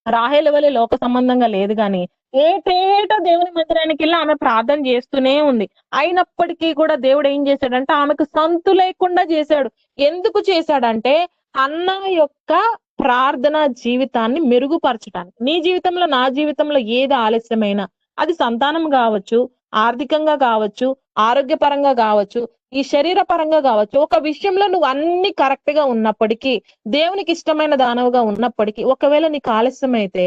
రాహేలు వలె లోక సంబంధంగా లేదు గాని, ఏటేటా దేవుని మందిరానికి వెళ్ళి ఆమె ప్రార్థన చేస్తూనే ఉంది. అయినప్పటికీ కూడా దేవుడు ఏం చేశాడంటే ఆమెకు సంతు లేకుండా చేశాడు. ఎందుకు చేశాడంటే అన్నా యొక్క ప్రార్థన జీవితాన్ని మెరుగుపరచడానికి. నీ జీవితంలో, నా జీవితంలో ఏది ఆలస్యమైనా, అది సంతానం కావచ్చు, ఆర్థికంగా కావచ్చు, ఆరోగ్యపరంగా కావచ్చు, ఈ శరీర పరంగా కావచ్చు, ఒక విషయంలో నువ్వు అన్ని కరెక్ట్ గా ఉన్నప్పటికీ, దేవునికి ఇష్టమైన దానవుగా ఉన్నప్పటికీ, ఒకవేళ నీకు ఆలస్యం అయితే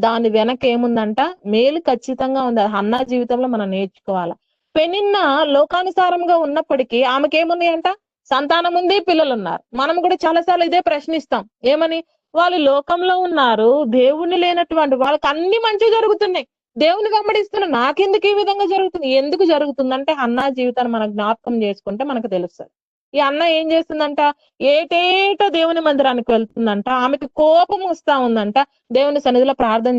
దాని వెనక ఏముందంట? మేలు ఖచ్చితంగా ఉంది. అది హన్నా జీవితంలో మనం నేర్చుకోవాలి. పెనిన్న లోకానుసారంగా ఉన్నప్పటికీ ఆమెకేమున్నాయంట? సంతానం ఉంది, పిల్లలు ఉన్నారు. మనం కూడా చాలాసార్లు ఇదే ప్రశ్నిస్తాం. ఏమని? వాళ్ళు లోకంలో ఉన్నారు, దేవుణ్ణి లేనటువంటి వాళ్ళకి అన్ని మంచి జరుగుతున్నాయి, దేవుని వెంబడిస్తున్న నాకెందుకు ఈ విధంగా జరుగుతుంది? ఎందుకు జరుగుతుందంటే హన్నా జీవితాన్ని మనం జ్ఞాపకం చేసుకుంటే మనకు తెలుస్తుంది. ఈ అన్న ఏం చేస్తుందంట? ఏటేటో దేవుని మందిరానికి వెళ్తుందంట, ఆమెకు కోపం వస్తా ఉందంట, దేవుని సన్నిధిలో ప్రార్థన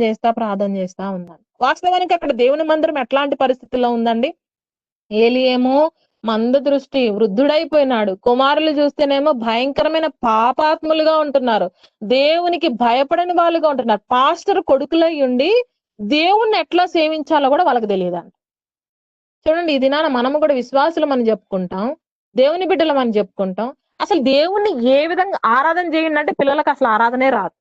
చేస్తా ఉందంట. వాస్తవానికి అక్కడ దేవుని మందిరం ఎట్లాంటి పరిస్థితుల్లో ఉందండి? ఏలి ఏమో మంద దృష్టి, వృద్ధుడైపోయినాడు. కుమారులు చూస్తేనేమో భయంకరమైన పాపాత్ములుగా ఉంటున్నారు, దేవునికి భయపడని వాళ్ళుగా ఉంటున్నారు. పాస్టర్ కొడుకులై ఉండి దేవుణ్ణి ఎట్లా సేవించాలో కూడా వాళ్ళకి తెలియదంట. చూడండి, ఈ దినాన మనము కూడా విశ్వాసులు మనం చెప్పుకుంటాం, దేవుని బిడ్డలు మనం చెప్పుకుంటాం. అసలు దేవుణ్ణి ఏ విధంగా ఆరాధన చేయండి అంటే పిల్లలకు అసలు ఆరాధనే రాదు.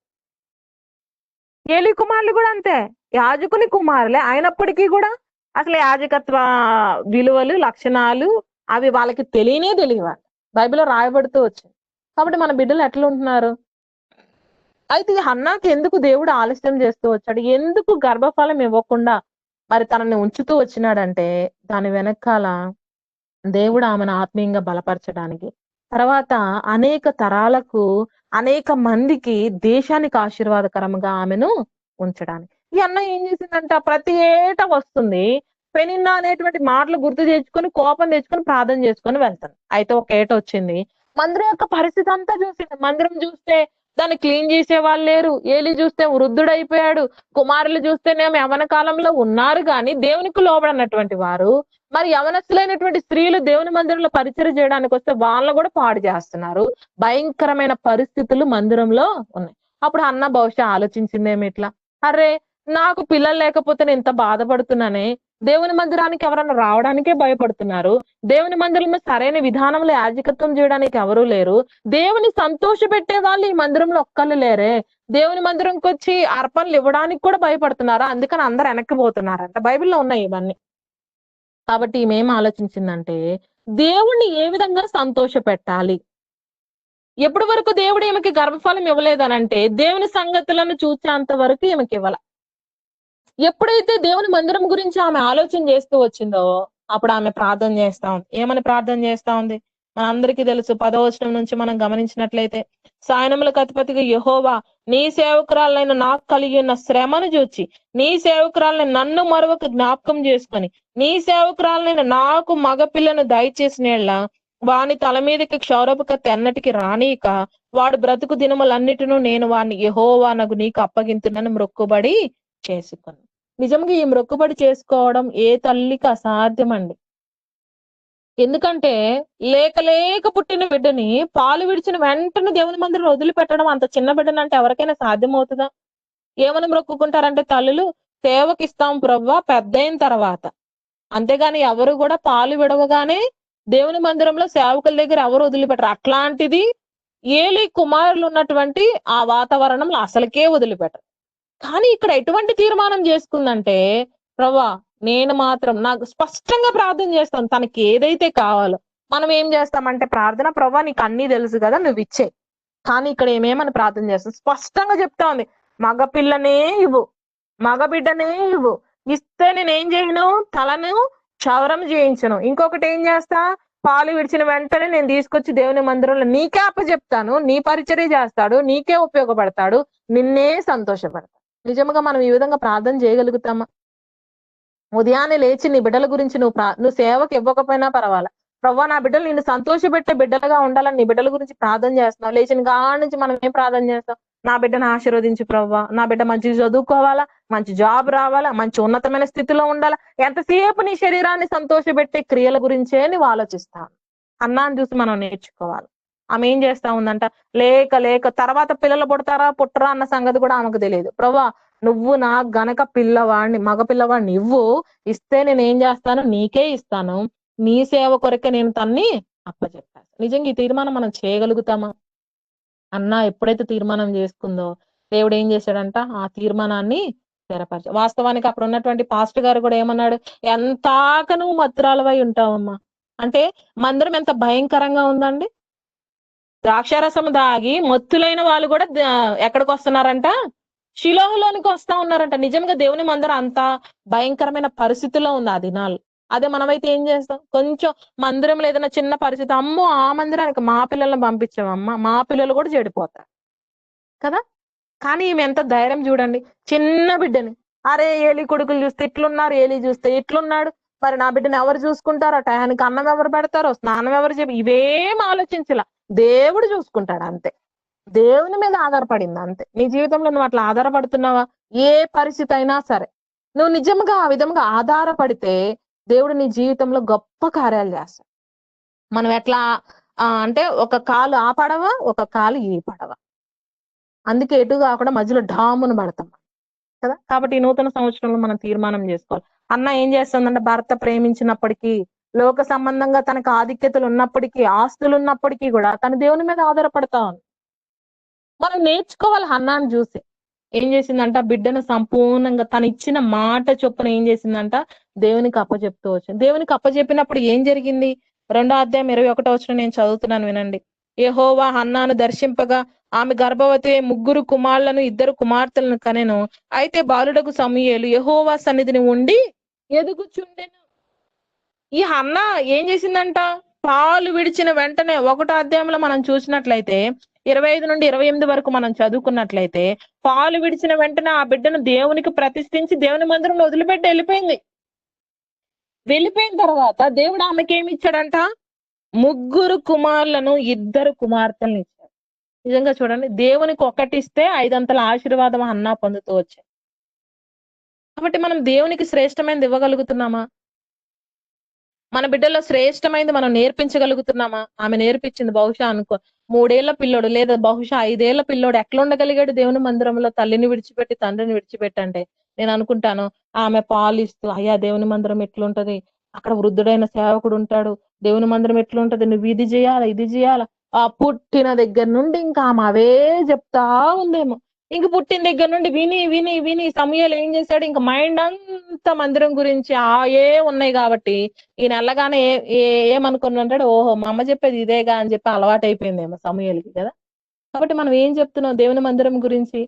ఏలి కుమారులు కూడా అంతే, యాజకుని కుమారులే అయినప్పటికీ కూడా అసలు యాజకత్వ విలువలు, లక్షణాలు అవి వాళ్ళకి తెలియవు. బైబిల్లో రాయబడుతూ వచ్చింది. కాబట్టి మన బిడ్డలు ఎట్లా ఉంటున్నారు? అయితే ఈ హన్నాకి ఎందుకు దేవుడు ఆలస్యం చేస్తూ వచ్చాడు? ఎందుకు గర్భఫలం ఇవ్వకుండా మరి తనని ఉంచుతూ వచ్చినాడంటే దాని వెనకాల దేవుడు ఆమెను ఆత్మీయంగా బలపరచడానికి, తర్వాత అనేక తరాలకు, అనేక మందికి, దేశానికి ఆశీర్వాదకరంగా ఆమెను ఉంచడానికి. ఈ అన్న ఏం చేసిందంట? ప్రతి ఏటా వస్తుంది, పెనిన్నా అనేటువంటి మాటలు గుర్తు తెచ్చుకొని, కోపం తెచ్చుకొని, ప్రార్థన చేసుకొని వెళ్తాను. అయితే ఒక ఏట వచ్చింది, మందిరం యొక్క పరిస్థితి అంతా చూసింది. మందిరం చూస్తే దాన్ని క్లీన్ చేసే వాళ్ళు లేరు. ఏలి చూస్తే వృద్ధుడైపోయాడు. కుమారులు చూస్తేనేమో యవన కాలంలో ఉన్నారు గాని దేవునికి లోబడినటువంటి వారు. మరి యవనస్తులైనటువంటి స్త్రీలు దేవుని మందిరంలో పరిచయం చేయడానికి వస్తే వాళ్ళని కూడా పాడు చేస్తున్నారు. భయంకరమైన పరిస్థితులు మందిరంలో ఉన్నాయి. అప్పుడు అన్న బహుశా ఆలోచించిందేమి ఇట్లా, అరే నాకు పిల్లలు లేకపోతే నేను ఇంత బాధపడుతున్నానే, దేవుని మందిరానికి ఎవరన్నా రావడానికే భయపడుతున్నారు, దేవుని మందిరంలో సరైన విధానంలో యాజకత్వం చేయడానికి ఎవరూ లేరు, దేవుని సంతోష పెట్టే వాళ్ళు ఈ మందిరంలో ఒక్కళ్ళు లేరే, దేవుని మందిరంకి వచ్చి అర్పణలు ఇవ్వడానికి కూడా భయపడుతున్నారు, అందుకని అందరు వెనక్కి పోతున్నారంట. బైబిల్లో ఉన్నాయి ఇవన్నీ. కాబట్టి ఈమె ఏం ఆలోచించిందంటే దేవుణ్ణి ఏ విధంగా సంతోష పెట్టాలి. ఎప్పటి వరకు దేవుడు ఈమెకి గర్భఫలం ఇవ్వలేదనంటే దేవుని సంగతులను చూసేంత వరకు ఈమెకి ఇవ్వాల. ఎప్పుడైతే దేవుని మందిరం గురించి ఆమె ఆలోచన చేస్తూ వచ్చిందో అప్పుడు ఆమె ప్రార్థన చేస్తా ఉంది. ఏమని ప్రార్థన చేస్తా ఉంది? మనందరికీ తెలుసు. 10వ వచనం నుంచి మనం గమనించినట్లయితే, సాయనములకు అధిపతిగా యెహోవా, నీ సేవకురాలైన నాకు కలిగి ఉన్న శ్రమను చూచి, నీ సేవకురాలని నన్ను మరొక జ్ఞాపకం చేసుకొని, నీ సేవకురాలైన నాకు మగపిల్లను దయచేసినేళ్ళ వాని తల మీదకి క్షౌరపు కత్తి ఎన్నటికి రానీక, వాడు బ్రతుకు దినములన్నిటినూ నేను వాడిని యెహోవానగు నీకు అప్పగింతునని మొక్కుబడి చేసుకుని. నిజంగా ఈ మొక్కుబడి చేసుకోవడం ఏ తల్లికి అసాధ్యమండి. ఎందుకంటే లేక పుట్టిన బిడ్డని పాలు విడిచిన వెంటనే దేవుని మందిరం వదిలిపెట్టడం అంత చిన్న బిడ్డనంటే ఎవరికైనా సాధ్యమవుతుందా? ఏమని మొక్కుకుంటారంటే తల్లులు, సేవకిస్తాం ప్రవ్వా పెద్ద అయిన తర్వాత. అంతేగాని ఎవరు కూడా పాలు విడవగానే దేవుని మందిరంలో సేవకుల దగ్గర ఎవరు వదిలిపెట్టరు. అట్లాంటిది ఏలి కుమారులు ఉన్నటువంటి ఆ వాతావరణంలో అసలుకే వదిలిపెట్టరు. కానీ ఇక్కడ ఎటువంటి తీర్మానం చేసుకుందంటే, ప్రవ్వా నేను మాత్రం నాకు స్పష్టంగా ప్రార్థన చేస్తాను, తనకి ఏదైతే కావాలో. మనం ఏం చేస్తామంటే ప్రార్థన, ప్రవ్వా నీకు అన్ని తెలుసు కదా, నువ్వు ఇచ్చే, కానీ ఇక్కడ ఏమేమని ప్రార్థన చేస్తుంది, స్పష్టంగా చెప్తా ఉంది, మగపిల్లనే ఇవ్వు, మగబిడ్డనే ఇవ్వు, ఇస్తే నేనేం చేయను, తలను క్షౌరం చేయించను. ఇంకొకటి ఏం చేస్తా, పాలు విడిచిన వెంటనే నేను తీసుకొచ్చి దేవుని మందిరంలో నీకే అప్పచెప్తాను, నీ పరిచర్య చేస్తాడు, నీకే ఉపయోగపడతాడు, నిన్నే సంతోషపడతాడు. నిజంగా మనం ఈ విధంగా ప్రార్థన చేయగలుగుతామా? ఉదయాన్నే లేచి నీ బిడ్డల గురించి నువ్వు సేవకు ఇవ్వకపోయినా పర్వాలా, ప్రవ్వా నా బిడ్డలు నిన్ను సంతోషపెట్టే బిడ్డలుగా ఉండాలని నీ బిడ్డల గురించి ప్రార్థన చేస్తున్నావు. లేచిన కాడి నుంచి మనం ఏం ప్రార్థన చేస్తాం, నా బిడ్డను ఆశీర్వదించి ప్రవ్వా, నా బిడ్డ మంచిగా చదువుకోవాలా, మంచి జాబ్ రావాలా, మంచి ఉన్నతమైన స్థితిలో ఉండాలా. ఎంతసేపు నీ శరీరాన్ని సంతోషపెట్టే క్రియల గురించే నువ్వు ఆలోచిస్తాను. అన్నాన్ని చూసి మనం నేర్చుకోవాలి. ఆమె ఏం చేస్తా ఉందంట, లేక లేక తర్వాత పిల్లలు పుడతారా పుట్టరా అన్న సంగతి కూడా ఆమెకు తెలియదు. ప్రవ్వా నువ్వు నా గనక పిల్లవాడిని, మగ పిల్లవాడిని ఇవ్వు, ఇస్తే నేను ఏం చేస్తాను, నీకే ఇస్తాను, నీ సేవ కొరకే నేను తన్ని అప్పచెప్తాను. నిజంగా ఈ తీర్మానం మనం చేయగలుగుతామా? అన్న ఎప్పుడైతే తీర్మానం చేసుకుందో దేవుడు ఏం చేశాడంట, ఆ తీర్మానాన్ని స్థిరపరిచ. వాస్తవానికి అప్పుడు ఉన్నటువంటి పాస్టర్ గారు కూడా ఏమన్నాడు, ఎంతాక నువ్వు మత్తురాలవై ఉంటావమ్మా అంటే, మందిరం ఎంత భయంకరంగా ఉందండి. ద్రాక్షారసం దాగి మత్తులైన వాళ్ళు కూడా ఎక్కడికి వస్తున్నారంట, షిలోహులోనికి వస్తా ఉన్నారంట. నిజంగా దేవుని మందిరం అంత భయంకరమైన పరిస్థితిలో ఉంది ఆ దినాలు. అదే మనమైతే ఏం చేస్తాం, కొంచెం మందిరంలో ఏదైనా చిన్న పరిస్థితి, అమ్మో ఆ మందిరానికి మా పిల్లల్ని పంపించామమ్మా, మా పిల్లలు కూడా చెడిపోతారు కదా. కానీ ఈమె ఎంత ధైర్యం చూడండి, చిన్న బిడ్డని, అరే ఏలి కొడుకులు చూస్తే ఇట్లున్నారు, ఏలి చూస్తే ఇట్లున్నాడు, మరి నా బిడ్డను ఎవరు చూసుకుంటారో, టయానికి అన్నం ఎవరు పెడతారో, స్నానం ఎవరు చెప్పి, ఇవేం ఆలోచించలా, దేవుడు చూసుకుంటాడు అంతే. దేవుని మీద ఆధారపడింది అంతే. నీ జీవితంలో నువ్వు అట్లా ఆధారపడుతున్నావా? ఏ పరిస్థితి అయినా సరే నువ్వు నిజంగా ఆ విధంగా ఆధారపడితే దేవుడు నీ జీవితంలో గొప్ప కార్యాలు చేస్తాడు. మనం ఎట్లా అంటే ఒక కాలు ఆ పడవ, ఒక కాలు ఈ పడవ, అందుకే ఎటు కాకుండా మధ్యలో డామును పడతాం కదా. కాబట్టి ఈ నూతన సంవత్సరంలో మనం తీర్మానం చేసుకోవాలి. అన్న ఏం చేస్తుందంటే, భర్త ప్రేమించినప్పటికీ, లోక సంబంధంగా తనకు ఆధిక్యతలు ఉన్నప్పటికీ, ఆస్తులు ఉన్నప్పటికీ కూడా తన దేవుని మీద ఆధారపడతా ఉంది. మనం నేర్చుకోవాలి. హన్నాను చూసి ఏం చేసిందంట, బిడ్డను సంపూర్ణంగా తను ఇచ్చిన మాట చొప్పున ఏం చేసిందంట, దేవునికి అప్పచెప్తూ వచ్చింది. దేవునికి అప్పచెప్పినప్పుడు ఏం జరిగింది, 2వ అధ్యాయం 21వ వచనం నేను చదువుతున్నాను వినండి. యెహోవా హన్నాను దర్శింపగా ఆమె గర్భవతి 3 కుమారులను 2 కుమార్తెలను కనెను. అయితే బాలుడకు సమూయేలు యెహోవా సన్నిధిని ఉండి ఎదుగుచుండెను. ఈ హన్నా ఏం చేసిందంట, పాలు విడిచిన వెంటనే 1వ అధ్యాయంలో మనం చూసినట్లయితే 25 నుండి 28 వరకు మనం చదువుకున్నట్లయితే, పాలు విడిచిన వెంటనే ఆ బిడ్డను దేవునికి ప్రతిష్ఠించి దేవుని మందిరంలో వదిలిపెట్టి వెళ్ళిపోయింది. వెళ్ళిపోయిన తర్వాత దేవుడు ఆమెకి ఏమి ఇచ్చాడంట, 3 కుమారులను 2 కుమార్తెలను ఇచ్చాడు. నిజంగా చూడండి, దేవునికి ఒకటి ఇస్తే 5 అంతల ఆశీర్వాదం హన్నా పొందుతూ వచ్చాడు. కాబట్టి మనం దేవునికి శ్రేష్టమైనది ఇవ్వగలుగుతున్నామా? మన బిడ్డల్లో శ్రేష్టమైనది మనం నేర్పించగలుగుతున్నామా? ఆమె నేర్పించింది. బహుశా 3 ఏళ్ల పిల్లోడు లేదా బహుశా 5 ఏళ్ల పిల్లోడు ఎట్లా ఉండగలిగాడు దేవుని మందిరంలో, తల్లిని విడిచిపెట్టి తండ్రిని విడిచిపెట్టంటే? నేను అనుకుంటాను, ఆమె పాలిస్తూ, అయ్యా దేవుని మందిరం ఎట్లుంటది, అక్కడ వృద్ధుడైన సేవకుడు ఉంటాడు, దేవుని మందిరం ఎట్లుంటది, నువ్వు ఇది చేయాలా ఇది చేయాలా, ఆ పుట్టిన దగ్గర నుండి ఇంకా ఆమె అవే చెప్తా ఉందేమో. ఇంక పుట్టిన దగ్గర నుండి విని విని విని సమూయేలు ఏం చేశాడు, ఇంక మైండ్ అంతా మందిరం గురించి ఏ ఉన్నాయి కాబట్టి ఈయన వెళ్ళగానే ఏమనుకుని ఉంటాడు, ఓహో మా అమ్మ చెప్పేది ఇదేగా అని చెప్పి అలవాటు అయిపోయిందేమో సమూయేలుకి కదా. కాబట్టి మనం ఏం చెప్తున్నాం దేవుని మందిరం గురించి,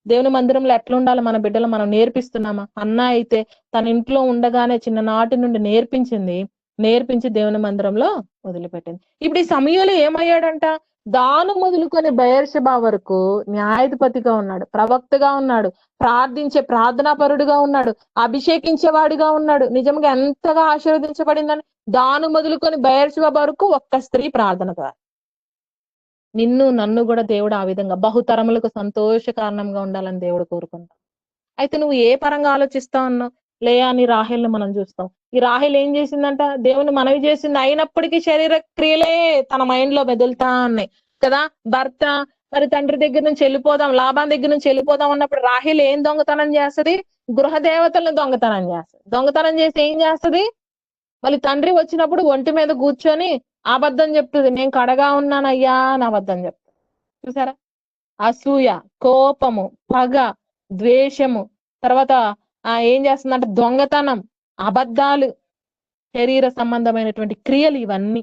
దేవుని మందిరంలో ఎట్లా ఉండాలి మన బిడ్డలు మనం నేర్పిస్తున్నామా? అన్న అయితే తన ఇంట్లో ఉండగానే చిన్ననాటి నుండి నేర్పించి దేవుని మందిరంలో వదిలిపెట్టింది. ఇప్పుడు ఈ సమయంలో ఏమయ్యాడంట, దాను మొదలుకొని బెయేర్షెబా వరకు న్యాయాధిపతిగా ఉన్నాడు, ప్రవక్తగా ఉన్నాడు, ప్రార్థించే ప్రార్థనాపరుడుగా ఉన్నాడు, అభిషేకించేవాడిగా ఉన్నాడు. నిజంగా ఎంతగా ఆశీర్వదించబడిందని, దాను మొదలుకొని బెయేర్షెబా వరకు ఒక్క స్త్రీ ప్రార్థన ద్వారా నిన్ను నన్ను కూడా దేవుడు ఆ విధంగా బహుతరములకు సంతోష కారణంగా ఉండాలని దేవుడు కోరుకుంటాం. అయితే నువ్వు ఏ పరంగా ఆలోచిస్తా ఉన్నావు? లేయాని రాహేల్ని మనం చూస్తాం. ఈ రాహేల్ ఏం చేసిందంట, దేవుని మనవి చేసింది, అయినప్పటికీ శరీర క్రియలే తన మైండ్ లో మెదులుతా ఉన్నాయి కదా. భర్త మరి తండ్రి దగ్గర నుంచి వెళ్ళిపోదాం, లాభాన్ దగ్గర నుంచి వెళ్ళిపోదాం అన్నప్పుడు రాహేల్ ఏం దొంగతనం చేస్తది, గృహ దేవతలను దొంగతనం చేస్తది. దొంగతనం చేసి ఏం చేస్తది, మళ్ళీ తండ్రి వచ్చినప్పుడు ఒంటి మీద కూర్చొని అబద్ధం చెప్తుంది, నేను కడగా ఉన్నానయ్యా అని అబద్ధం చెప్తుంది. చూసారా, అసూయ, కోపము, పగ, ద్వేషము, తర్వాత ఏం చేస్తుందంటే దొంగతనం, అబద్ధాలు, శరీర సంబంధమైనటువంటి క్రియలు, ఇవన్నీ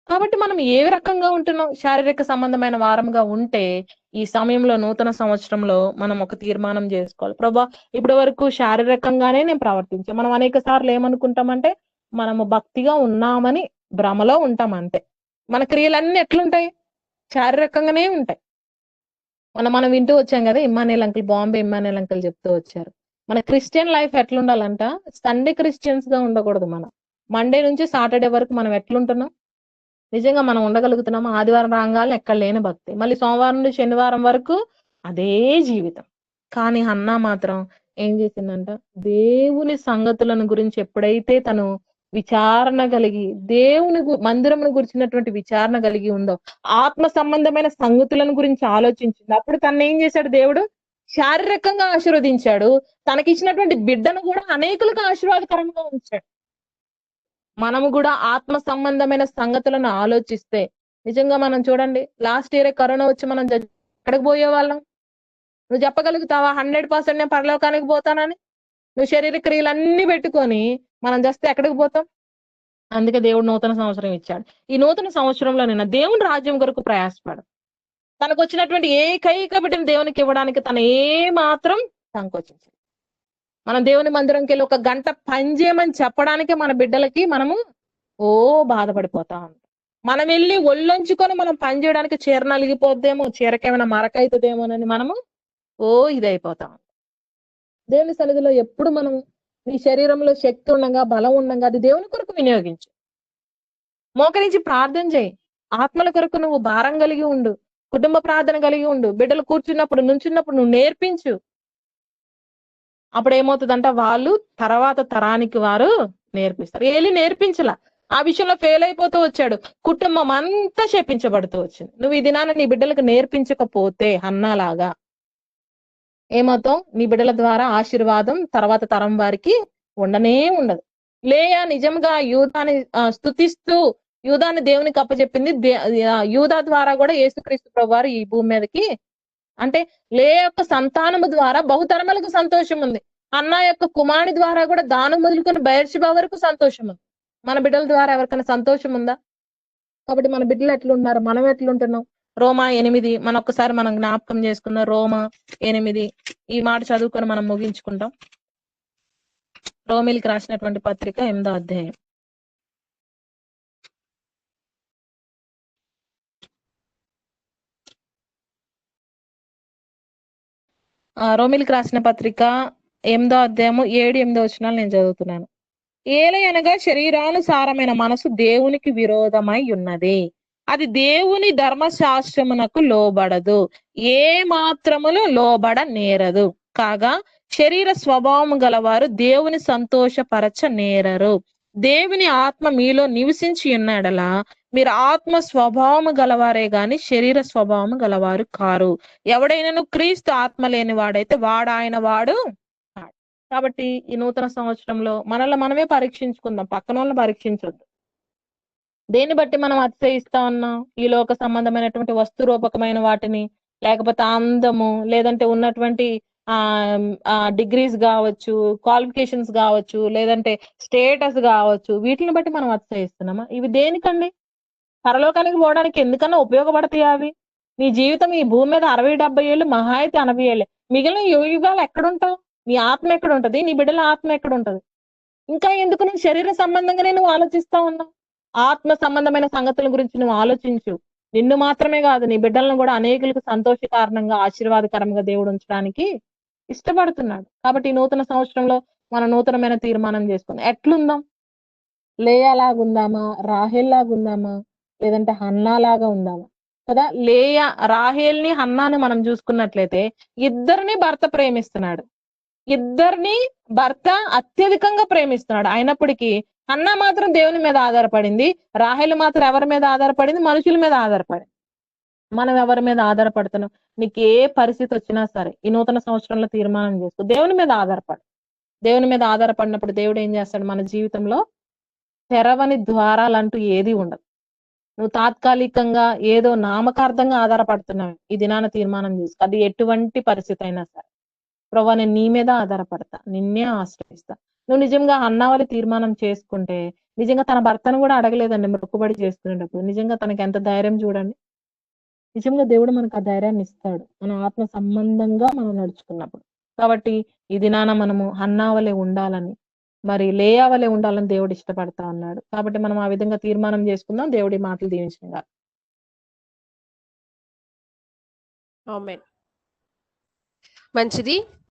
కాబట్టి మనం ఏ రకంగా ఉంటున్నాం? శారీరక సంబంధమైన వారముగా ఉంటే ఈ సమయంలో నూతన సంవత్సరంలో మనం ఒక తీర్మానం చేసుకోవాలి. ప్రభా, ఇప్పటి వరకు శారీరకంగానే నేను ప్రవర్తించాను. మనం అనేక సార్లు ఏమనుకుంటామంటే మనము భక్తిగా ఉన్నామని భ్రమలో ఉంటాం అంతే. మన క్రియలన్నీ ఎట్లుంటాయి? శారీరకంగానే ఉంటాయి. మనం వింటూ వచ్చాం కదా, Emmanuel uncle, Bombay Emmanuel uncle చెప్తూ వచ్చారు. మన క్రిస్టియన్ లైఫ్ ఎట్లుండాలంట? సండే క్రిస్టియన్స్ గా ఉండకూడదు మనం. మండే నుంచి సాటర్డే వరకు మనం ఎట్లుంటున్నాం? నిజంగా మనం ఉండగలుగుతున్నామా? ఆదివారం రాగానే ఎక్కడ లేని భక్తి. మళ్ళీ సోమవారం నుండి శనివారం వరకు అదే జీవితం. కానీ హన్నా మాత్రం ఏం చేసిందంట? దేవుని సంగతులను గురించి ఎప్పుడైతే తను విచారణ కలిగి, దేవుని మందిరమును గురించినటువంటి విచారణ కలిగి ఉందో, ఆత్మ సంబంధమైన సంగతులను గురించి ఆలోచించింది. అప్పుడు తను ఏం చేశాడు దేవుడు? శారీరకంగా ఆశీర్వదించాడు. తనకిచ్చినటువంటి బిడ్డను కూడా అనేకులకు ఆశీర్వాదకరంగా ఉంచాడు. మనము కూడా ఆత్మ సంబంధమైన సంగతులను ఆలోచిస్తే నిజంగా మనం చూడండి, లాస్ట్ ఇయర్ కరోనా వచ్చి మనం ఎక్కడికి పోయే వాళ్ళం? నువ్వు చెప్పగలుగుతావా 100% నేను పరలోకానికి పోతానని? నువ్వు శరీర క్రియలన్నీ పెట్టుకొని మనం చేస్తే ఎక్కడికి పోతాం? అందుకే దేవుడు నూతన సంవత్సరం ఇచ్చాడు. ఈ నూతన సంవత్సరంలో నిన్న దేవుని రాజ్యం కొరకు ప్రయాసపడు. తనకు వచ్చినటువంటి ఏకైక బిడ్డను దేవునికి ఇవ్వడానికి తను ఏ మాత్రం సంకోచించదు. మనం దేవుని మందిరంకి వెళ్ళి ఒక గంట పని చేయమని చెప్పడానికి మన బిడ్డలకి మనము బాధపడిపోతా ఉంటాం. మనం వెళ్ళి ఒళ్ళొంచుకొని మనం పని చేయడానికి చీర నలిగిపోద్దేమో, చీరకేమైనా మరకైతుందేమోనని మనము ఇదైపోతాం. దేవుని సన్నిధిలో ఎప్పుడు మనం నీ శరీరంలో శక్తి ఉండగా, బలం ఉండగా అది దేవుని కొరకు వినియోగించు. మోకరించి ప్రార్థన చేయి. ఆత్మల కొరకు నువ్వు భారం కలిగి ఉండు. కుటుంబ ప్రార్థన కలిగి ఉండు. బిడ్డలు కూర్చున్నప్పుడు, నుంచున్నప్పుడు నువ్వు నేర్పించు. అప్పుడు ఏమవుతుందంట, వాళ్ళు తర్వాత తరానికి వారు నేర్పిస్తారు. ఏలి నేర్పించలా, ఆ విషయంలో ఫెయిల్ అయిపోతూ వచ్చాడు. కుటుంబం అంతా శపించబడుతూ వచ్చింది. నువ్వు ఈ దినాన నీ బిడ్డలకు నేర్పించకపోతే హన్నాలాగా ఏమవుతావు? నీ బిడ్డల ద్వారా ఆశీర్వాదం తర్వాత తరం వారికి ఉండనే ఉండదు. లేయా నిజంగా యూదాని స్తుతిస్తూ యూదాన్ని దేవునికి అప్పచెప్పింది. యూదా ద్వారా కూడా యేసుక్రీస్తు ప్రభువారు ఈ భూమి మీదకి, అంటే లేయా యొక్క సంతానము ద్వారా బహుతరములకు సంతోషం ఉంది. అన్న యొక్క కుమారుని ద్వారా కూడా దాను మొదలుకొని బయర్షిబా వరకు సంతోషం ఉంది. మన బిడ్డల ద్వారా ఎవరికైనా సంతోషం ఉందా? కాబట్టి మన బిడ్డలు ఎట్లున్నారు, మనం ఎట్లుంటున్నాం? రోమా 8 మనం ఒక్కసారి మనం జ్ఞాపకం చేసుకున్న రోమా 8 ఈ మాట చదువుకొని మనం ముగించుకుంటాం. రోమిలికి రాసినటువంటి పత్రిక 8వ అధ్యాయం. రోమిలికి రాసిన పత్రిక 8వ అధ్యాయము 7, 8 వచనాలు నేను చదువుతున్నాను. ఏలయనగా శరీరానుసారమైన మనసు దేవునికి విరోధమై ఉన్నది, అది దేవుని ధర్మశాస్త్రమునకు లోబడదు, ఏ మాత్రములు లోబడ నేరదు. కాగా శరీర స్వభావము గలవారు దేవుని సంతోషపరచ నేరరు. దేవుని ఆత్మ మీలో నివసించి ఉన్నాడలా మీరు ఆత్మ స్వభావము గలవారే గాని శరీర స్వభావము గలవారు కారు. ఎవడైనను క్రీస్తు ఆత్మ లేని వాడైతే వాడాయన వాడు. కాబట్టి ఈ నూతన సంవత్సరంలో మనల్ని మనమే పరీక్షించుకుందాం, పక్కన వాళ్ళని పరీక్షించొద్దు. దేన్ని బట్టి మనం అతిశయిస్తా ఉన్నాం? ఈ లోక సంబంధమైనటువంటి వస్తు రూపకమైన వాటిని, లేకపోతే అందము, లేదంటే ఉన్నటువంటి డిగ్రీస్ కావచ్చు, క్వాలిఫికేషన్స్ కావచ్చు, లేదంటే స్టేటస్ కావచ్చు, వీటిని బట్టి మనం అతిశయిస్తున్నామా? ఇవి దేనికండి? పరలోకానికి పోవడానికి ఎందుకన్నా ఉపయోగపడతాయి అవి? నీ జీవితం ఈ భూమి మీద 60-70 ఏళ్ళు, మహా అయితే 80 ఏళ్ళే. మిగిలిన యుగాలు ఎక్కడుంటావు? నీ ఆత్మ ఎక్కడ ఉంటది? నీ బిడ్డల ఆత్మ ఎక్కడ ఉంటది? ఇంకా ఎందుకు నువ్వు శరీర సంబంధంగానే నువ్వు ఆలోచిస్తా ఉన్నావు? ఆత్మ సంబంధమైన సంగతుల గురించి నువ్వు ఆలోచించు. నిన్ను మాత్రమే కాదు, నీ బిడ్డలను కూడా అనేకులకు సంతోష కారణంగా, ఆశీర్వాదకరంగా దేవుడు ఉంచడానికి ఇష్టపడుతున్నాడు. కాబట్టి ఈ నూతన సంవత్సరంలో మనం నూతనమైన తీర్మానం చేసుకుందాం. ఎట్లుందాం? లేయాలాగుందామా? రాహేల్లాగుందామా? లేదంటే హన్నాలాగా ఉందామా? కదా, లేయా రాహేల్ని హన్నాని మనం చూసుకున్నట్లయితే ఇద్దరిని భర్త ప్రేమిస్తున్నాడు. ఇద్దరిని భర్త అత్యధికంగా ప్రేమిస్తున్నాడు. అయినప్పటికీ హన్నా మాత్రం దేవుని మీద ఆధారపడింది, రాహేలు మాత్రం ఎవరి మీద ఆధారపడింది? మనుషుల మీద ఆధారపడింది. మనం ఎవరి మీద ఆధారపడుతున్నాం? నీకు ఏ పరిస్థితి వచ్చినా సరే ఈ నూతన సంవత్సరంలో తీర్మానం చేసుకో, దేవుని మీద ఆధారపడు. దేవుని మీద ఆధారపడినప్పుడు దేవుడు ఏం చేస్తాడు? మన జీవితంలో తెరవని ద్వారాలంటూ ఏది ఉండదు. నువ్వు తాత్కాలికంగా ఏదో నామకార్థంగా ఆధారపడుతున్నావు, ఈ దినాన తీర్మానం చేసుకో. అది ఎటువంటి పరిస్థితి అయినా సరే, ప్రభా నేను నీ మీద ఆధారపడతా, నిన్నే ఆశ్రయిస్తా. నువ్వు నిజంగా అన్నావలి తీర్మానం చేసుకుంటే నిజంగా తన భర్తను కూడా అడగలేదండి మొక్కుబడి చేసుకునేటప్పుడు. నిజంగా తనకి ఎంత ధైర్యం చూడండి. నిజంగా దేవుడు మనకు ఆ ధైర్యాన్ని ఇస్తాడు. మన ఆత్మ సంబంధంగా మనం నడుచుకున్నప్పుడు. కాబట్టి ఈ దినాన మనము హన్నా వలె ఉండాలని, మరి లేయా వలె ఉండాలని దేవుడు ఇష్టపడతా ఉన్నాడు. కాబట్టి మనం ఆ విధంగా తీర్మానం చేసుకుందాం. దేవుడి మాటలు దీవించునుగాక. ఆమేన్. మంచిది.